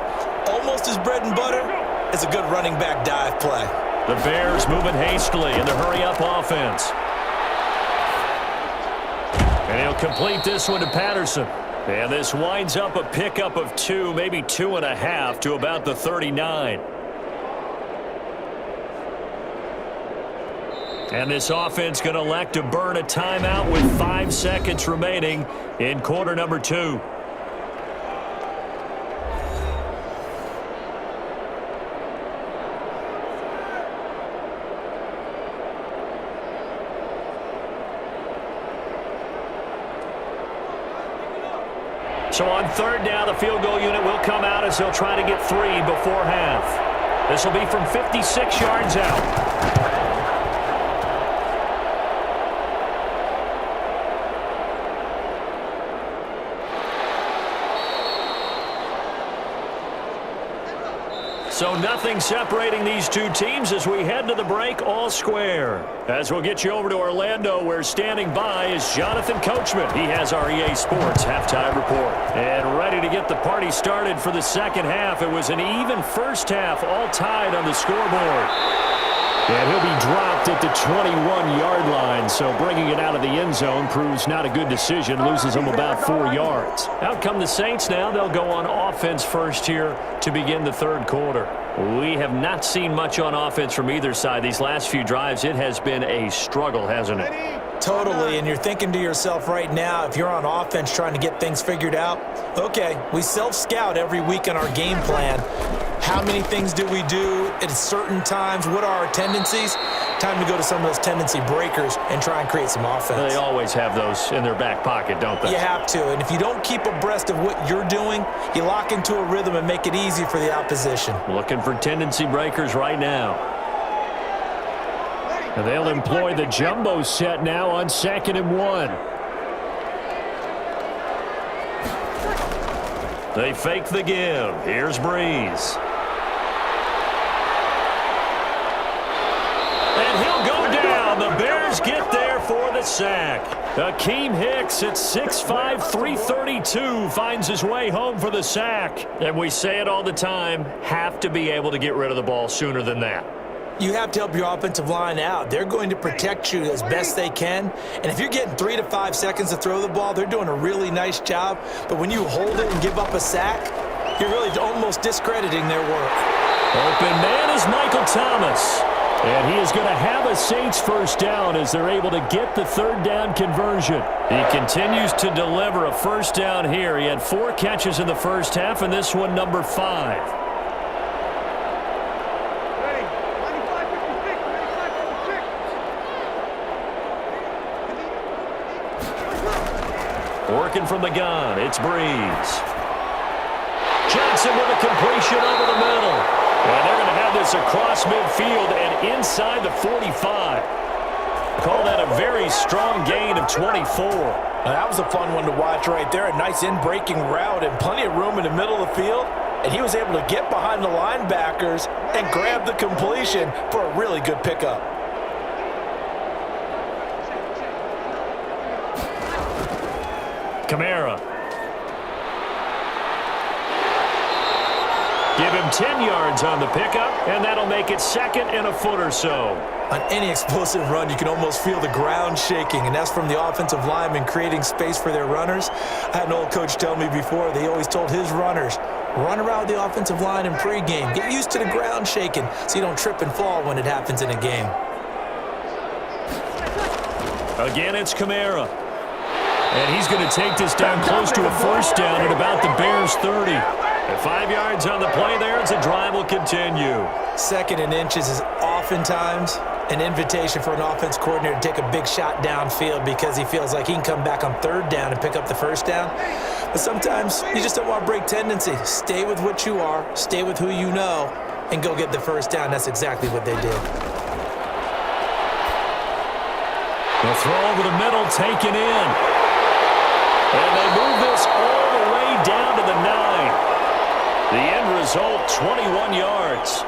Almost his bread and butter. It's a good running back dive play. The Bears moving hastily in the hurry-up offense. And he'll complete this one to Patterson. And this winds up a pickup of 2, maybe 2.5 to about the 39. And this offense going to elect to burn a timeout with 5 seconds remaining in quarter number 2. So on 3rd down, the field goal unit will come out as they'll try to get 3 before half. This will be from 56 yards out. So nothing separating these two teams as we head to the break all square. As we'll get you over to Orlando, where standing by is Jonathan Coachman. He has our EA Sports halftime report. And ready to get the party started for the second half. It was an even first half, all tied on the scoreboard. And he'll be dropped at the 21-yard line, so bringing it out of the end zone proves not a good decision, loses him about 4 yards. Out come the Saints now. They'll go on offense first here to begin the third quarter. We have not seen much on offense from either side. These last few drives, it has been a struggle, hasn't it? Totally, and you're thinking to yourself right now, if you're on offense trying to get things figured out, okay, we self-scout every week on our game plan. How many things do we do at certain times? What are our tendencies? Time to go to some of those tendency breakers and try and create some offense. They always have those in their back pocket, don't they? You have to, and if you don't keep abreast of what you're doing, you lock into a rhythm and make it easy for the opposition. Looking for tendency breakers right now. And they'll employ the jumbo set now on 2nd and 1. They fake the give. Here's Breeze. And he'll go down. The Bears get there for the sack. Akeem Hicks at 6'5", 332 finds his way home for the sack. And we say it all the time, have to be able to get rid of the ball sooner than that. You have to help your offensive line out. They're going to protect you as best they can. And if you're getting 3 to 5 seconds to throw the ball, they're doing a really nice job. But when you hold it and give up a sack, you're really almost discrediting their work. Open man is Michael Thomas. And he is going to have a Saints first down as they're able to get the third down conversion. He continues to deliver a first down here. He had 4 catches in the first half, and this one number 5. Working from the gun, it's Breeze. Johnson with a completion over the middle. And they're going to have this across midfield and inside the 45. Call that a very strong gain of 24. That was a fun one to watch right there. A nice in-breaking route and plenty of room in the middle of the field. And he was able to get behind the linebackers and grab the completion for a really good pickup. Kamara. Give him 10 yards on the pickup, and that'll make it 2nd and a foot or so. On any explosive run, you can almost feel the ground shaking, and that's from the offensive linemen creating space for their runners. I had an old coach tell me before, they always told his runners, run around the offensive line in pregame. Get used to the ground shaking so you don't trip and fall when it happens in a game. Again, it's Kamara. And he's going to take this down close to a first down at about the Bears' 30. At 5 yards on the play there, as the drive will continue. 2nd and inches is oftentimes an invitation for an offense coordinator to take a big shot downfield because he feels like he can come back on 3rd down and pick up the first down. But sometimes you just don't want to break tendency. Stay with what you are, stay with who you know, and go get the first down. That's exactly what they did. The throw over the middle, taken in. And they move this all the way down to the 9. The end result, 21 yards.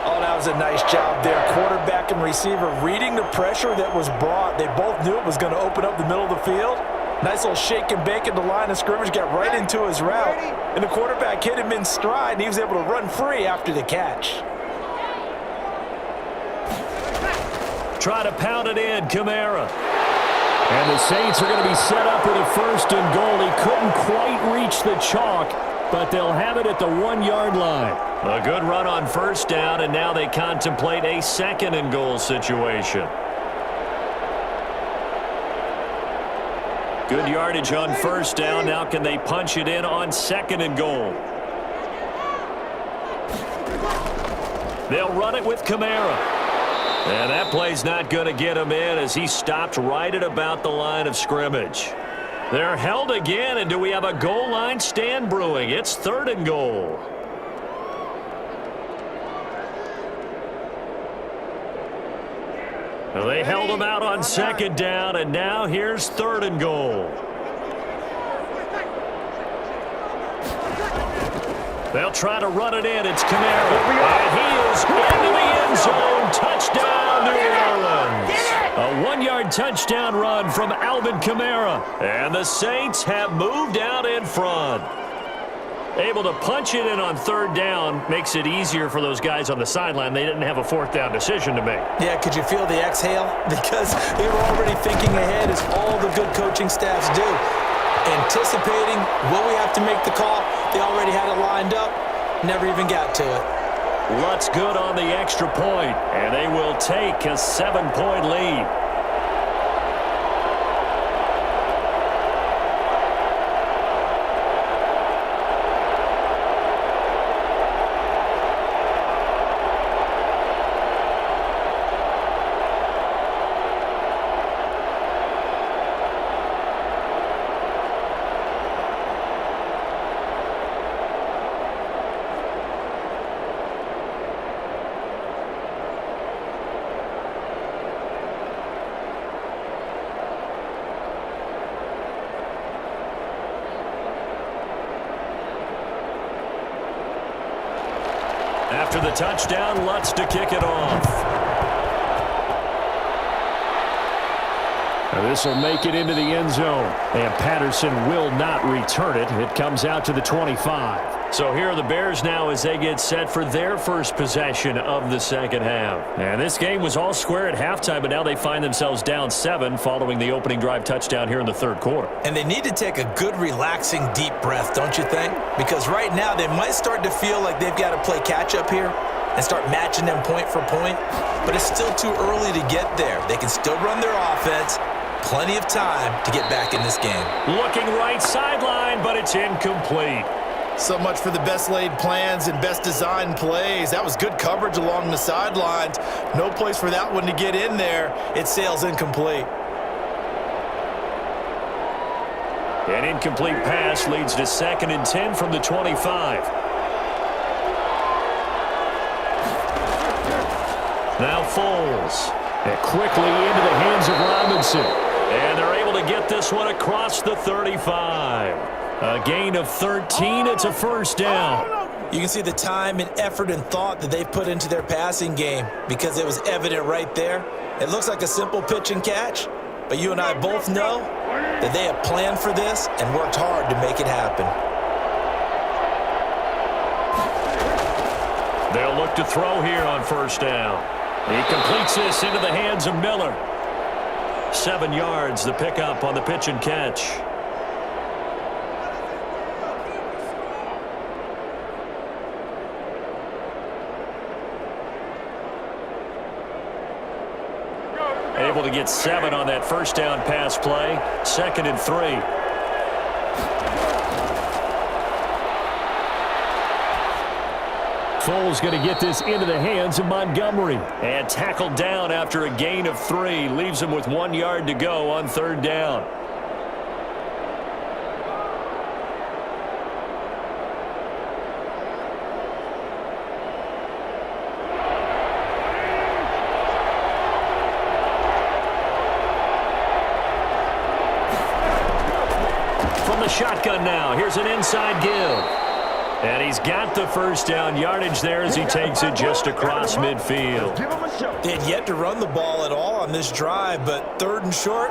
Oh, that was a nice job there. Quarterback and receiver reading the pressure that was brought. They both knew it was going to open up the middle of the field. Nice little shake and bake at the line of scrimmage, got right into his route. And the quarterback hit him in stride, and he was able to run free after the catch. Try to pound it in, Kamara. And the Saints are going to be set up with a 1st and goal. He couldn't quite reach the chalk, but they'll have it at the 1-yard line. A good run on first down, and now they contemplate a 2nd and goal situation. Good yardage on first down. Now can they punch it in on 2nd and goal? They'll run it with Kamara. And that play's not going to get him in as he stopped right at about the line of scrimmage. They're held again, and do we have a goal line stand brewing? It's 3rd and goal. Well, they held him out on 2nd down, and now here's 3rd and goal. They'll try to run it in. It's Kamara. And he is into the end zone. Touchdown, New Orleans. A 1-yard touchdown run from Alvin Kamara. And the Saints have moved out in front. Able to punch it in on third down makes it easier for those guys on the sideline. They didn't have a fourth down decision to make. Yeah, could you feel the exhale? Because they were already thinking ahead, as all the good coaching staffs do. Anticipating, will we have to make the call? They already had it lined up, never even got to it. Lutt's good on the extra point, and they will take a 7-point lead. After the touchdown, Lutz to kick it off. This will make it into the end zone. And Patterson will not return it. It comes out to the 25. So here are the Bears now as they get set for their first possession of the second half. And this game was all square at halftime, but now they find themselves down 7 following the opening drive touchdown here in the third quarter. And they need to take a good, relaxing, deep breath, don't you think? Because right now they might start to feel like they've got to play catch-up here and start matching them point for point. But it's still too early to get there. They can still run their offense. Plenty of time to get back in this game. Looking right sideline, but it's incomplete. So much for the best laid plans and best designed plays. That was good coverage along the sidelines. No place for that one to get in there. It sails incomplete. An incomplete pass leads to 2nd and 10 from the 25. Now Foles. And quickly into the hands of Robinson. And they're able to get this one across the 35. A gain of 13. It's a first down. You can see the time and effort and thought that they've put into their passing game because it was evident right there. It looks like a simple pitch and catch, but you and I both know that they have planned for this and worked hard to make it happen. They'll look to throw here on first down. He completes this into the hands of Miller. 7 yards, the pickup on the pitch and catch. Able to get 7 on that first down pass play. 2nd and 3. Foles going to get this into the hands of Montgomery. And tackled down after a gain of 3. Leaves him with 1 yard to go on third down. From the shotgun now, here's an inside give. And he's got the first down yardage there as he takes it just across midfield. They had yet to run the ball at all on this drive, but 3rd and short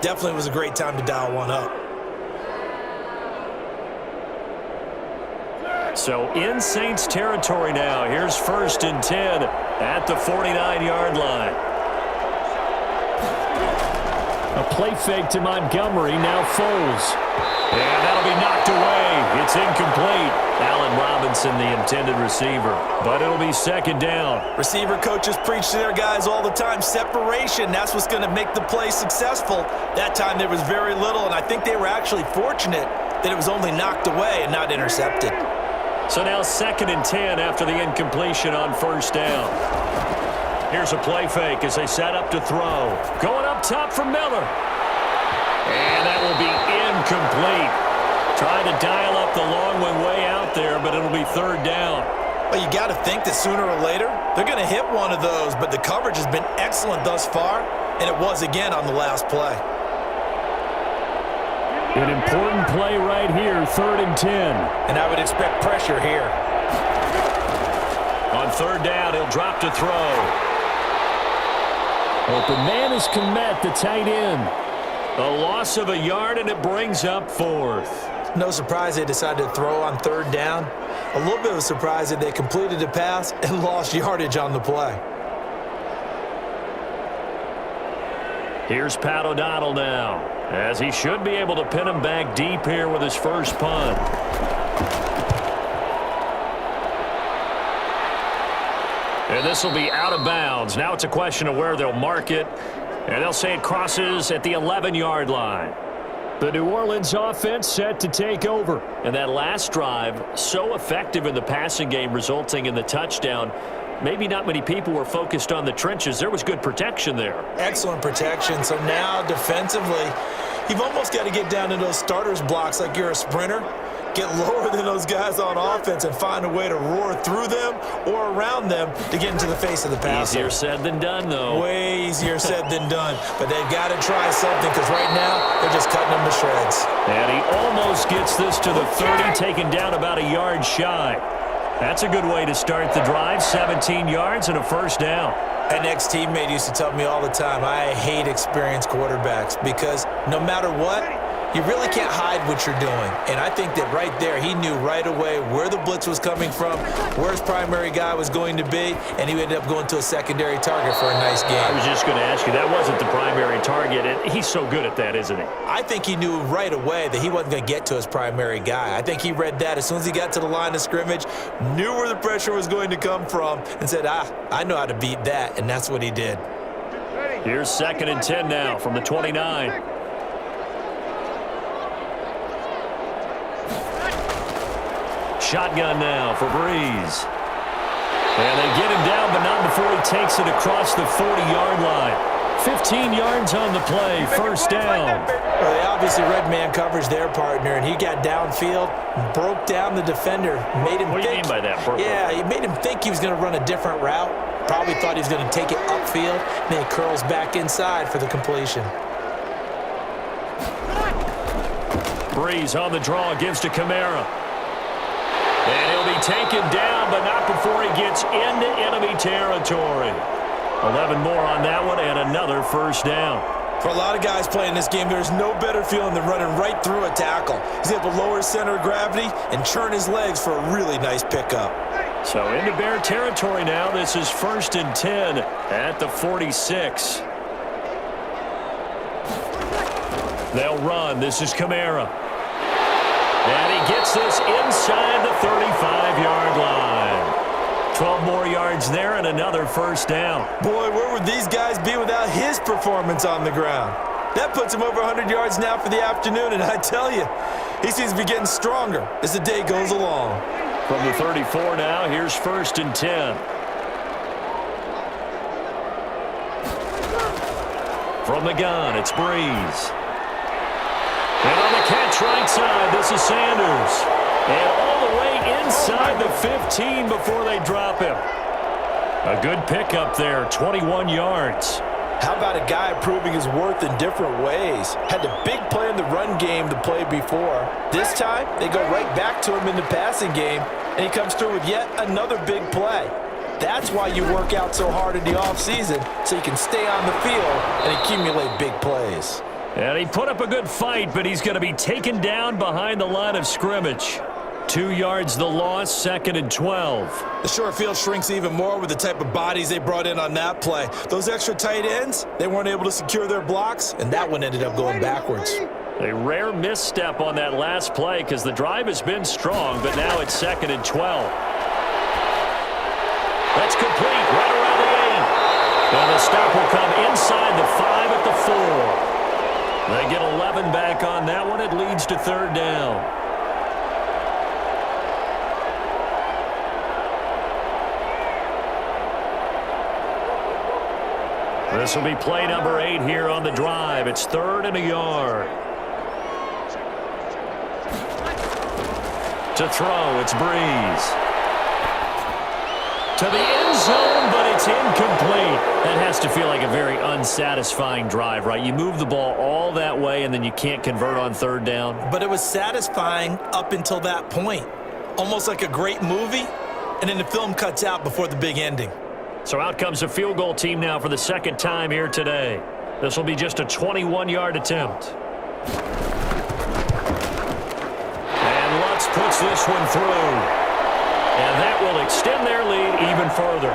definitely was a great time to dial one up. So in Saints territory now. Here's 1st and 10 at the 49-yard line. A play fake to Montgomery, now Foles. And that'll be knocked away. It's incomplete. Allen Robinson, the intended receiver. But it'll be 2nd down. Receiver coaches preach to their guys all the time. Separation, that's what's going to make the play successful. That time there was very little, and I think they were actually fortunate that it was only knocked away and not intercepted. So now 2nd and 10 after the incompletion on first down. Here's a play fake as they set up to throw. Going up top for Miller. And that will be incomplete. Trying to dial up the long one way out there, but it'll be 3rd down. Well, you got to think that sooner or later they're going to hit one of those, but the coverage has been excellent thus far, and it was again on the last play. An important play right here, 3rd and 10. And I would expect pressure here. On 3rd down, he'll drop to throw. Open man is Kmet, the tight end. A loss of a yard, and it brings up 4th. No surprise they decided to throw on 3rd down. A little bit of a surprise that they completed the pass and lost yardage on the play. Here's Pat O'Donnell now, as he should be able to pin him back deep here with his first punt. And this will be out of bounds. Now it's a question of where they'll mark it. And they'll say it crosses at the 11-yard line. The New Orleans offense set to take over. And that last drive, so effective in the passing game, resulting in the touchdown. Maybe not many people were focused on the trenches. There was good protection there. Excellent protection. So now defensively, you've almost got to get down to those starters blocks like you're a sprinter. Get lower than those guys on offense and find a way to roar through them or around them to get into the face of the passer. Easier said than done, though. Way easier said than done. But they've got to try something because right now they're just cutting them to shreds. And he almost gets this to the 30, taken down about a yard shy. That's a good way to start the drive. 17 yards and a first down. An ex-teammate used to tell me all the time, I hate experienced quarterbacks because no matter what, you really can't hide what you're doing. And I think that right there, he knew right away where the blitz was coming from, where his primary guy was going to be, and he ended up going to a secondary target for a nice game. I was just going to ask you, that wasn't the primary target, and he's so good at that, isn't he? I think he knew right away that he wasn't going to get to his primary guy. I think he read that as soon as he got to the line of scrimmage, knew where the pressure was going to come from, and said, I know how to beat that, and that's what he did. Here's 2nd and 10 now from the 29. Shotgun now for Breeze. And they get him down, but not before he takes it across the 40-yard line. 15 yards on the play, first down. Well, they obviously read man coverage their partner, and he got downfield, broke down the defender, made him think. What do you mean by that? Yeah, he made him think he was going to run a different route. Probably thought he was going to take it upfield, and then he curls back inside for the completion. Breeze on the draw, gives to Kamara. And he'll be taken down, but not before he gets into enemy territory. 11 more on that one, and another first down. For a lot of guys playing this game, there's no better feeling than running right through a tackle. He's able to lower his center of gravity and churn his legs for a really nice pickup. So into Bear territory now. This is 1st and 10 at the 46. They'll run. This is Kamara. And he gets this inside the 35-yard line. 12 more yards there and another first down. Boy, where would these guys be without his performance on the ground? That puts him over 100 yards now for the afternoon, and I tell you, he seems to be getting stronger as the day goes along. From the 34 now, here's 1st and 10. From the gun, it's Breeze. And on the catch right side, this is Sanders. And all the way inside the 15 before they drop him. A good pickup there, 21 yards. How about a guy proving his worth in different ways? Had the big play in the run game the play before. This time, they go right back to him in the passing game, and he comes through with yet another big play. That's why you work out so hard in the offseason, so you can stay on the field and accumulate big plays. And he put up a good fight, but he's going to be taken down behind the line of scrimmage. 2 yards the loss, 2nd and 12. The short field shrinks even more with the type of bodies they brought in on that play. Those extra tight ends, they weren't able to secure their blocks, and that one ended up going backwards. A rare misstep on that last play because the drive has been strong, but now it's 2nd and 12. That's complete, right around the 8. And the stop will come inside the 5 at the 4. They get 11 back on that one. It leads to 3rd down. This will be play number 8 here on the drive. It's 3rd and a yard. To throw, it's Breeze. To the end zone, but it's incomplete. That has to feel like a very unsatisfying drive, right? You move the ball all that way, and then you can't convert on third down. But it was satisfying up until that point. Almost like a great movie, and then the film cuts out before the big ending. So out comes a field goal team now for the second time here today. This will be just a 21-yard attempt. And Lutz puts this one through. And that will extend their lead even further.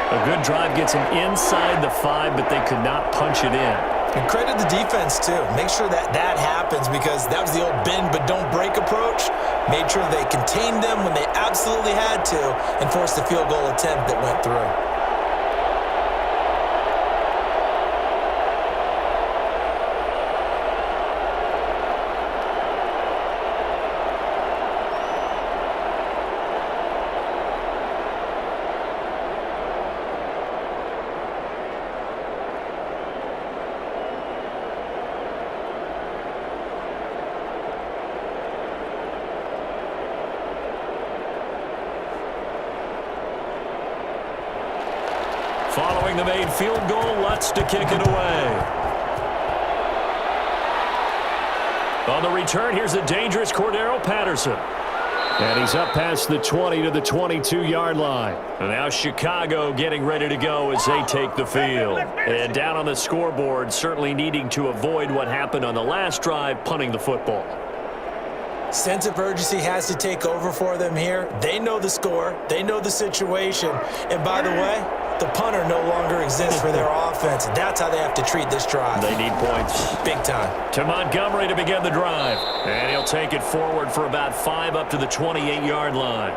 A good drive gets them inside the 5, but they could not punch it in. And credit the defense, too. Make sure that happens, because that was the old bend but don't break approach. Made sure they contained them when they absolutely had to and forced the field goal attempt that went through. Following the made field goal, Lutz to kick it away. On the return, here's the dangerous Cordero Patterson. And he's up past the 20 to the 22-yard line. And now Chicago getting ready to go as they take the field. And down on the scoreboard, certainly needing to avoid what happened on the last drive, punting the football. Sense of urgency has to take over for them here. They know the score. They know the situation. And by the way, the punter no longer exists for their offense. That's how they have to treat this drive. They need points. Big time. To Montgomery to begin the drive. And he'll take it forward for about 5 up to the 28-yard line.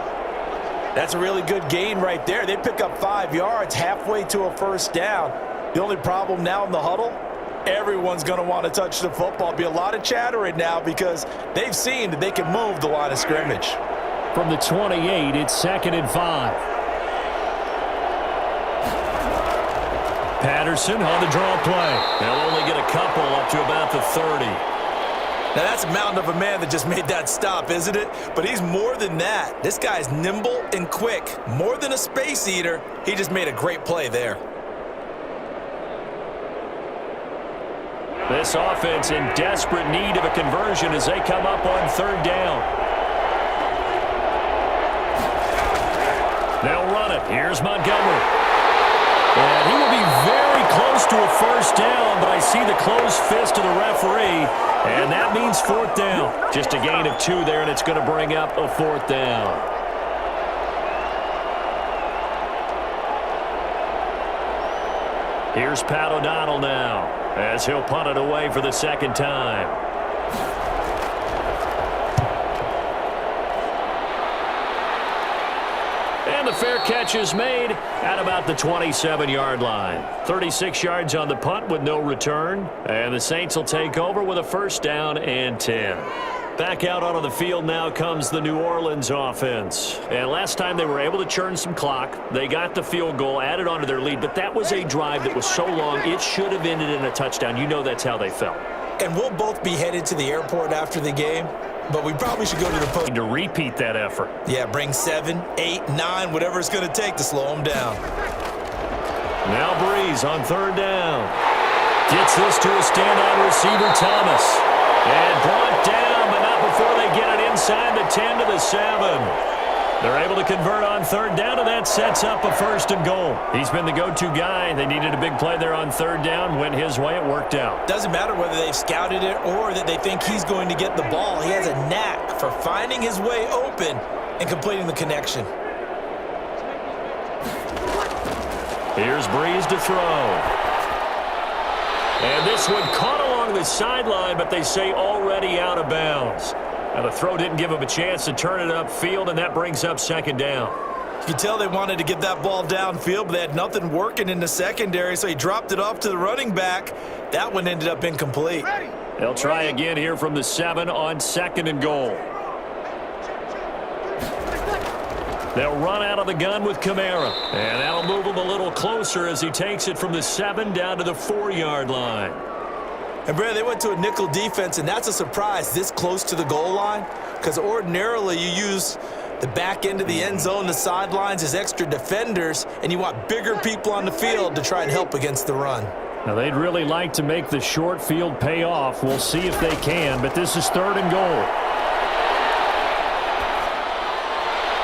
That's a really good gain right there. They pick up 5 yards halfway to a first down. The only problem now in the huddle, everyone's going to want to touch the football. Be a lot of chattering now because they've seen that they can move the line of scrimmage. From the 28, it's 2nd and 5. Patterson on the draw play. They'll only get a couple up to about the 30. Now that's a mountain of a man that just made that stop, isn't it? But he's more than that. This guy's nimble and quick. More than a space eater, he just made a great play there. This offense in desperate need of a conversion as they come up on 3rd down. They'll run it. Here's Montgomery. And he will be very close to a first down, but I see the closed fist of the referee, and that means 4th down. Just a gain of 2 there, and it's going to bring up a 4th down. Here's Pat O'Donnell now, as he'll punt it away for the 2nd time. And the fair catch is made at about the 27-yard line. 36 yards on the punt with no return. And the Saints will take over with a 1st down and 10. Back out onto the field now comes the New Orleans offense. And last time they were able to churn some clock. They got the field goal, added onto their lead. But that was a drive that was so long, it should have ended in a touchdown. You know that's how they felt. And we'll both be headed to the airport after the game. But we probably should go to the post to repeat that effort. Yeah, bring 7, 8, 9, whatever it's going to take to slow them down. Now Breeze on 3rd down. Gets this to a standout receiver, Thomas. And brought down, but not before they get it inside the 10 to the 7. They're able to convert on 3rd down, and that sets up a 1st and goal. He's been the go-to guy. They needed a big play there on 3rd down. Went his way. It worked out. Doesn't matter whether they've scouted it or that they think he's going to get the ball. He has a knack for finding his way open and completing the connection. Here's Breeze to throw. And this one caught along the sideline, but they say already out of bounds. Now, the throw didn't give him a chance to turn it upfield, and that brings up 2nd down. You could tell they wanted to get that ball downfield, but they had nothing working in the secondary, so he dropped it off to the running back. That one ended up incomplete. They'll try again here from the 7 on 2nd and goal. They'll run out of the gun with Kamara, and that'll move him a little closer as he takes it from the 7 down to the 4-yard line. And, Brad, they went to a nickel defense, and that's a surprise this close to the goal line because ordinarily you use The back end of the end zone, the sidelines is extra defenders, and you want bigger people on the field to try and help against the run. Now, they'd really like to make the short field pay off. We'll see if they can, but this is 3rd and goal.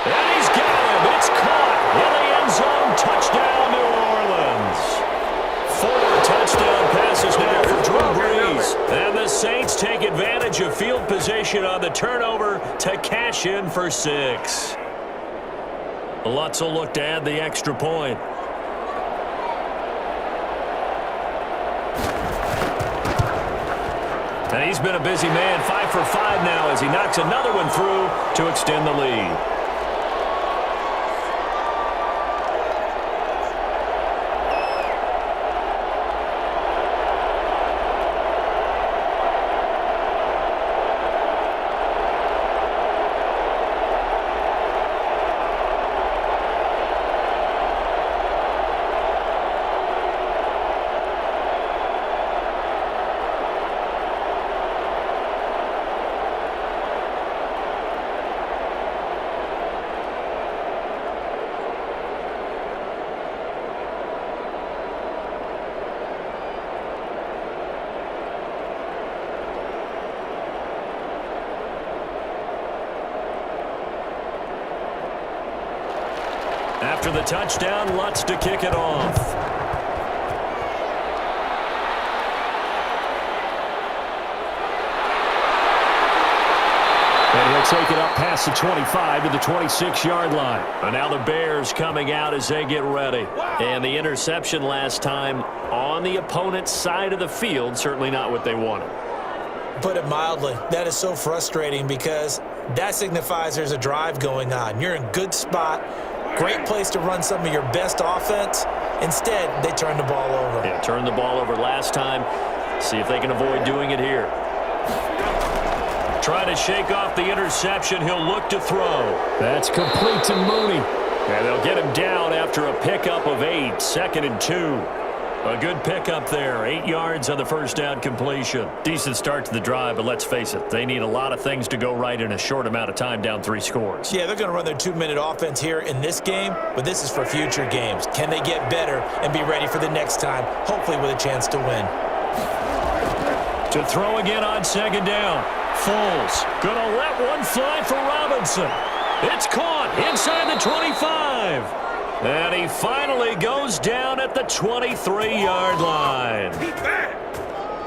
And he's got him. It's caught in the end zone. Touchdown, New Orleans. 4 touchdown passes now for Drew Brees. And the Saints take advantage of field position on the turnover to cash in for 6. Lutz will look to add the extra point. And he's been a busy man, 5 for 5 now as he knocks another one through to extend the lead. After the touchdown, Lutz to kick it off. And he'll take it up past the 25 to the 26-yard line. And now the Bears coming out as they get ready. And the interception last time on the opponent's side of the field, certainly not what they wanted. Put it mildly, that is so frustrating because that signifies there's a drive going on. You're in good spot. Great place to run some of your best offense. Instead, they turn the ball over. Yeah, turned the ball over last time. See if they can avoid doing it here. Trying to shake off the interception. He'll look to throw. That's complete to Mooney. And they'll get him down after a pickup of 8. 2nd and 2. A good pickup there. 8 yards on the first down completion. Decent start to the drive, but let's face it, they need a lot of things to go right in a short amount of time, down 3 scores. Yeah, they're going to run their 2-minute offense here in this game, but this is for future games. Can they get better and be ready for the next time, hopefully with a chance to win? To throw again on 2nd down. Foles going to let one fly for Robinson. It's caught inside the 25. And he finally goes down at the 23-yard line.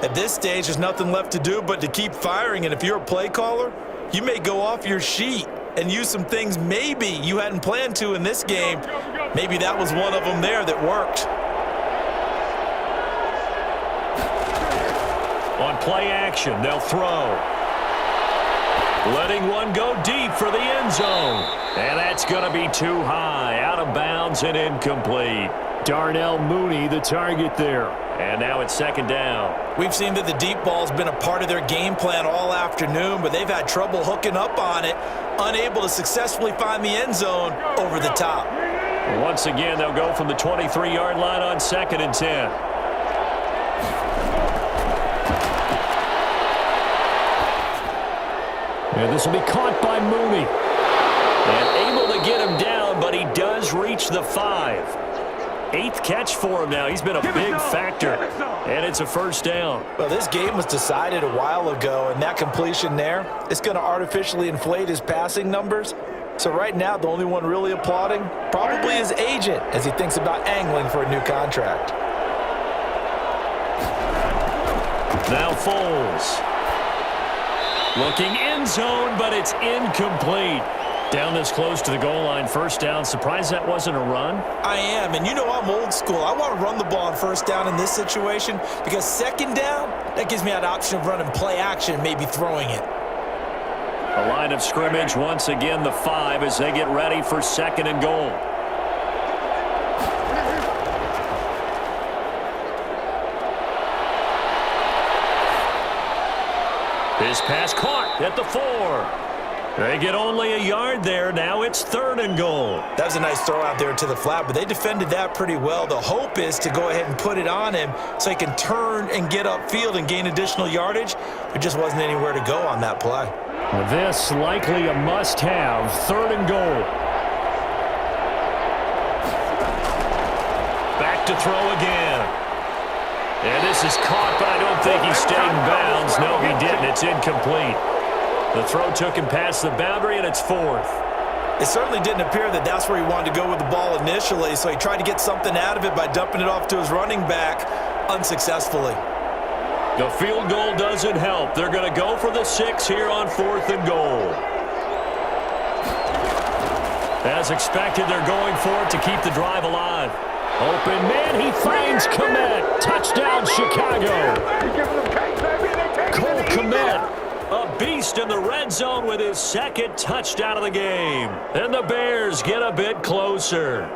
At this stage, there's nothing left to do but to keep firing. And if you're a play caller, you may go off your sheet and use some things maybe you hadn't planned to in this game. Maybe that was one of them there that worked. On play action, they'll throw. Letting one go deep for the end zone. And that's going to be too high. Out of bounds and incomplete. Darnell Mooney, the target there. And now it's 2nd down. We've seen that the deep ball's been a part of their game plan all afternoon, but they've had trouble hooking up on it, unable to successfully find the end zone over the top. Once again, they'll go from the 23-yard line on 2nd and 10. And this will be caught by Mooney. And able to get him down, but he does reach the 5. 8th catch for him now. He's been a big factor. And it's a first down. Well, this game was decided a while ago, and that completion there is going to artificially inflate his passing numbers. So right now, the only one really applauding probably his agent as he thinks about angling for a new contract. Now Foles. Looking end zone, but it's incomplete. Down this close to the goal line, first down. Surprised that wasn't a run? I am, and you know I'm old school. I want to run the ball on first down in this situation because 2nd down, that gives me that option of running play action and maybe throwing it. A line of scrimmage once again, the 5 as they get ready for 2nd and goal. His pass caught at the 4. They get only a yard there. Now it's 3rd and goal. That was a nice throw out there to the flat, but they defended that pretty well. The hope is to go ahead and put it on him so he can turn and get upfield and gain additional yardage. There just wasn't anywhere to go on that play. This likely a must-have. 3rd and goal. Back to throw again. And this is caught, but I don't think he stayed in bounds. No, he didn't. It's incomplete. The throw took him past the boundary, and it's 4th. It certainly didn't appear that that's where he wanted to go with the ball initially, so he tried to get something out of it by dumping it off to his running back unsuccessfully. The field goal doesn't help. They're going to go for the 6 here on 4th and goal. As expected, they're going for it to keep the drive alive. Open man, he finds Kmet. Touchdown, Chicago. Cole Kmet, a beast in the red zone with his 2nd touchdown of the game. And the Bears get a bit closer.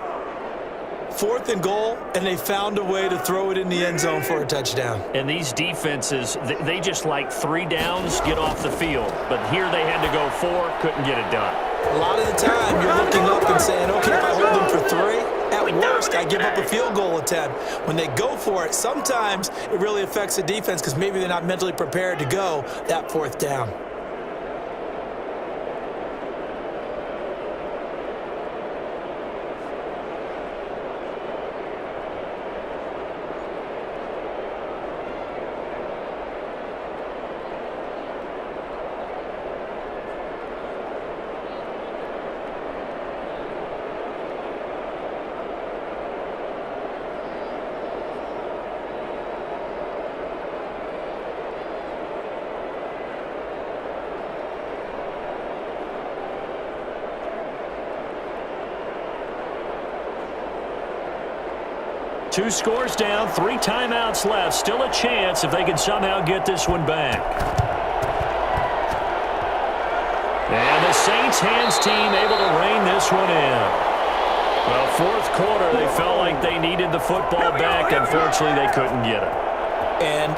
4th and goal, and they found a way to throw it in the end zone for a touchdown. And these defenses, they just like 3 downs, get off the field. But here they had to go 4, couldn't get it done. A lot of the time, you're looking up and saying, okay, if I hold them for 3, at worst, I give up a field goal attempt. When they go for it, sometimes it really affects the defense because maybe they're not mentally prepared to go that 4th down. Two scores down, 3 timeouts left. Still a chance if they can somehow get this one back. And the Saints hands team able to rein this one in. Well, 4th quarter, they felt like they needed the football back. Unfortunately, they couldn't get it. And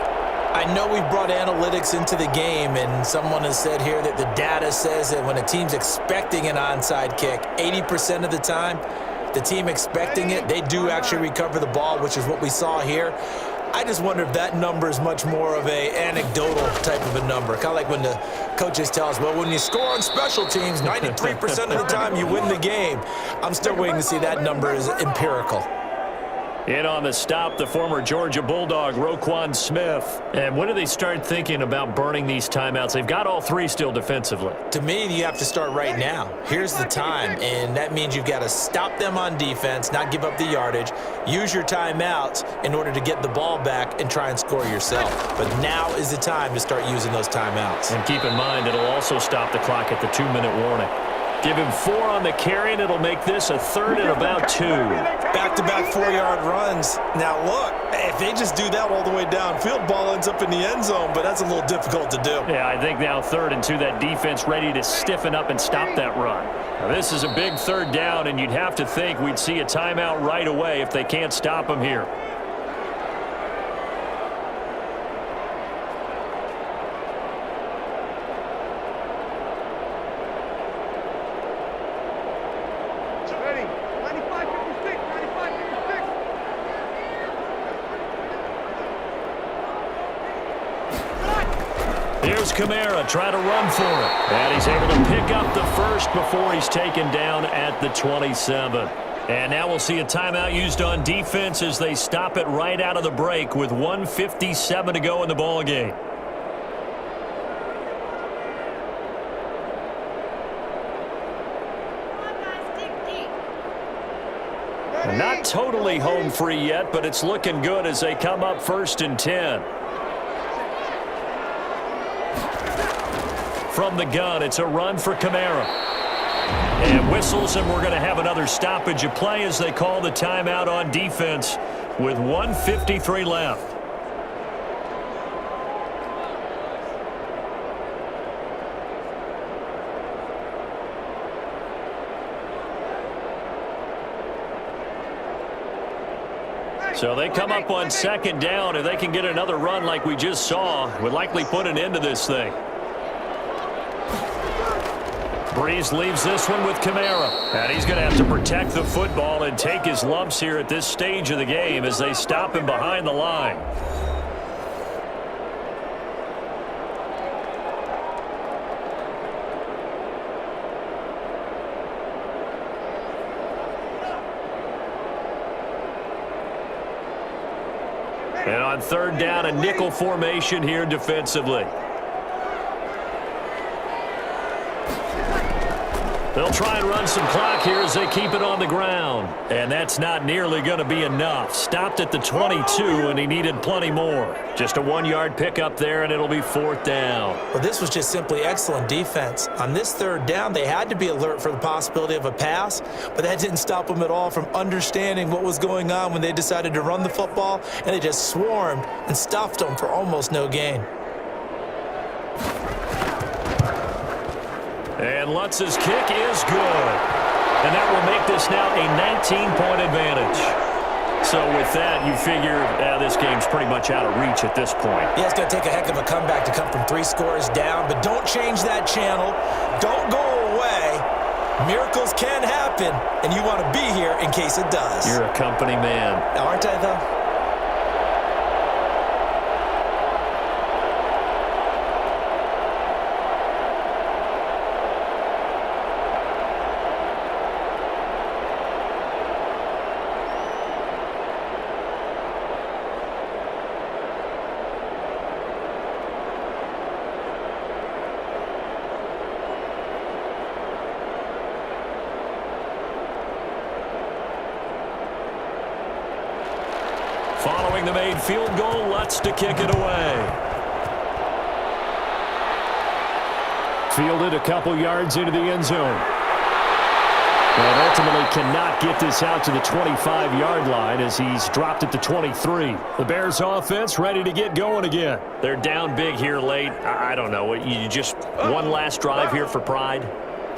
I know we've brought analytics into the game, and someone has said here that the data says that when a team's expecting an onside kick, 80% of the time, the team expecting it, they do actually recover the ball, which is what we saw here. I just wonder if that number is much more of a anecdotal type of a number. Kind of like when the coaches tell us, well, when you score on special teams, 93% of the time you win the game. I'm still waiting to see that number is empirical. In on the stop, the former Georgia Bulldog, Roquan Smith. And when do they start thinking about burning these timeouts? They've got all 3 still defensively. To me, you have to start right now. Here's the time, and that means you've got to stop them on defense, not give up the yardage, use your timeouts in order to get the ball back and try and score yourself. But now is the time to start using those timeouts. And keep in mind, it'll also stop the clock at the 2-minute warning. Give him 4 on the carry, and it'll make this a 3rd and about 2. Back-to-back 4-yard runs. Now, look, if they just do that all the way downfield, ball ends up in the end zone, but that's a little difficult to do. Yeah, I think now 3rd and 2, that defense ready to stiffen up and stop that run. Now, this is a big 3rd down, and you'd have to think we'd see a timeout right away if they can't stop him here. Here's Kamara trying to run for it. And he's able to pick up the first before he's taken down at the 27. And now we'll see a timeout used on defense as they stop it right out of the break with 1:57 to go in the ball game. Not totally home free yet, but it's looking good as they come up 1st and 10. From the gun, it's a run for Kamara. And whistles, and we're going to have another stoppage of play as they call the timeout on defense with 1:53 left. So they come up on 2nd down. If they can get another run like we just saw, would likely put an end to this thing. Breeze leaves this one with Kamara. And he's going to have to protect the football and take his lumps here at this stage of the game as they stop him behind the line. And on third down, a nickel formation here defensively. They'll try and run some clock here as they keep it on the ground. And that's not nearly going to be enough. Stopped at the 22, and he needed plenty more. Just a 1-yard pickup there, and it'll be fourth down. Well, this was just simply excellent defense. On this third down, they had to be alert for the possibility of a pass, but that didn't stop them at all from understanding what was going on when they decided to run the football, and they just swarmed and stuffed them for almost no gain. And Lutz's kick is good. And that will make this now a 19-point advantage. So with that, you figure this game's pretty much out of reach at this point. Yeah, it's going to take a heck of a comeback to come from 3 scores down, but don't change that channel. Don't go away. Miracles can happen, and you want to be here in case it does. You're a company man. Aren't I, though? Following the made field goal, Lutz to kick it away. Fielded a couple yards into the end zone. And ultimately cannot get this out to the 25-yard line as he's dropped it to 23. The Bears offense ready to get going again. They're down big here late. I don't know. You just one last drive here for pride?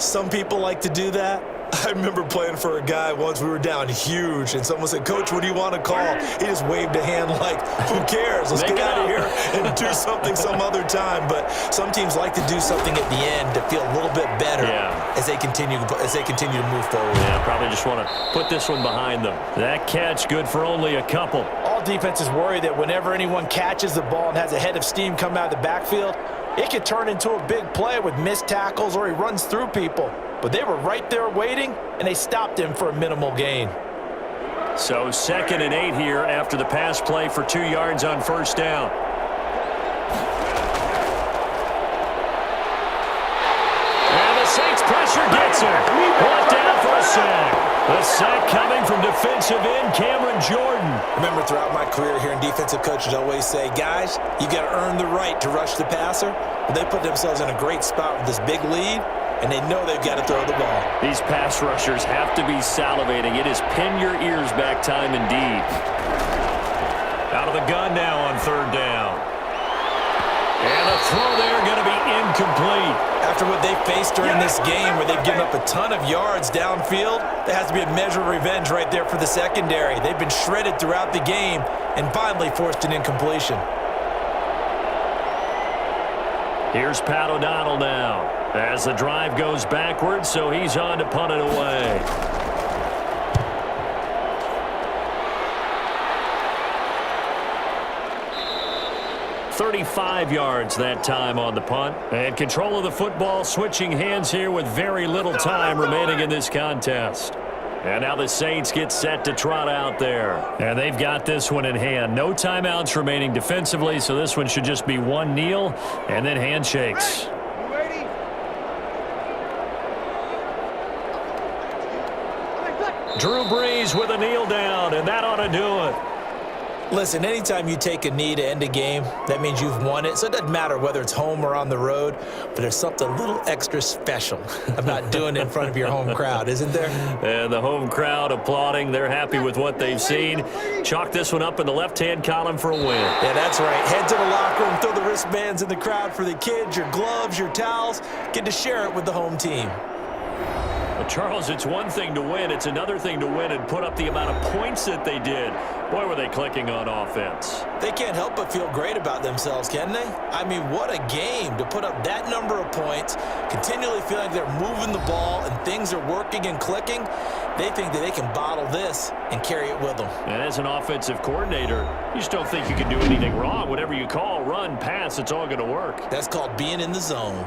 Some people like to do that. I remember playing for a guy once. We were down huge, and someone said, "Coach, what do you want to call?" He just waved a hand like, "Who cares? Let's get out of here and do something some other time." But some teams like to do something at the end to feel a little bit better as they continue to move forward. Yeah, probably just want to put this one behind them. That catch good for only a couple. All defenses worry that whenever anyone catches the ball and has a head of steam come out of the backfield, it could turn into a big play with missed tackles or he runs through people. But they were right there waiting, and they stopped him for a minimal gain. So 2nd and 8 here after the pass play for 2 yards on first down. And the Saints pressure gets him. Brought down for a sack. The sack coming from defensive end Cameron Jordan. Remember, throughout my career here in defensive coaches always say, guys, you got to earn the right to rush the passer. But they put themselves in a great spot with this big lead, and they know they've got to throw the ball. These pass rushers have to be salivating. It is pin your ears back time indeed. Out of the gun now on third down. And the throw there going to be incomplete. After what they faced during this game where they've given up a ton of yards downfield, there has to be a measure of revenge right there for the secondary. They've been shredded throughout the game and finally forced an incompletion. Here's Pat O'Donnell now as the drive goes backwards, so he's on to punt it away. "35 yards that time on the punt. And control of the football switching hands here with very little time remaining in this contest. And now the Saints get set to trot out there. And they've got this one in hand. No timeouts remaining defensively, so this one should just be one kneel and then handshakes. Drew Brees with a kneel down, and that ought to do it. Listen, anytime you take a knee to end a game, that means you've won it. So it doesn't matter whether it's home or on the road, but there's something a little extra special about doing it in front of your home crowd, isn't there? And the home crowd applauding. They're happy with what they've seen. Chalk this one up in the left-hand column for a win. Yeah, that's right. Head to the locker room, throw the wristbands in the crowd for the kids, your gloves, your towels. Get to share it with the home team. Well, Charles, it's one thing to win. It's another thing to win and put up the amount of points that they did. Boy, were they clicking on offense. They can't help but feel great about themselves, can they? I mean, what a game to put up that number of points, continually feel like they're moving the ball and things are working and clicking. They think that they can bottle this and carry it with them. And as an offensive coordinator, you just don't think you can do anything wrong. Whatever you call, run, pass, it's all going to work. That's called being in the zone.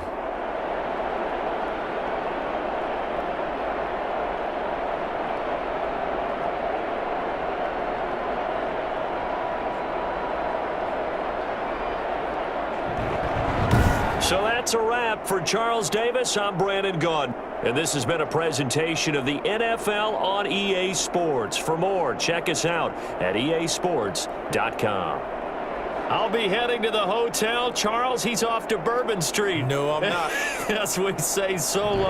So that's a wrap for Charles Davis. I'm Brandon Gaudin. And this has been a presentation of the NFL on EA Sports. For more, check us out at easports.com. I'll be heading to the hotel. Charles, he's off to Bourbon Street. No, I'm not. As we say so long.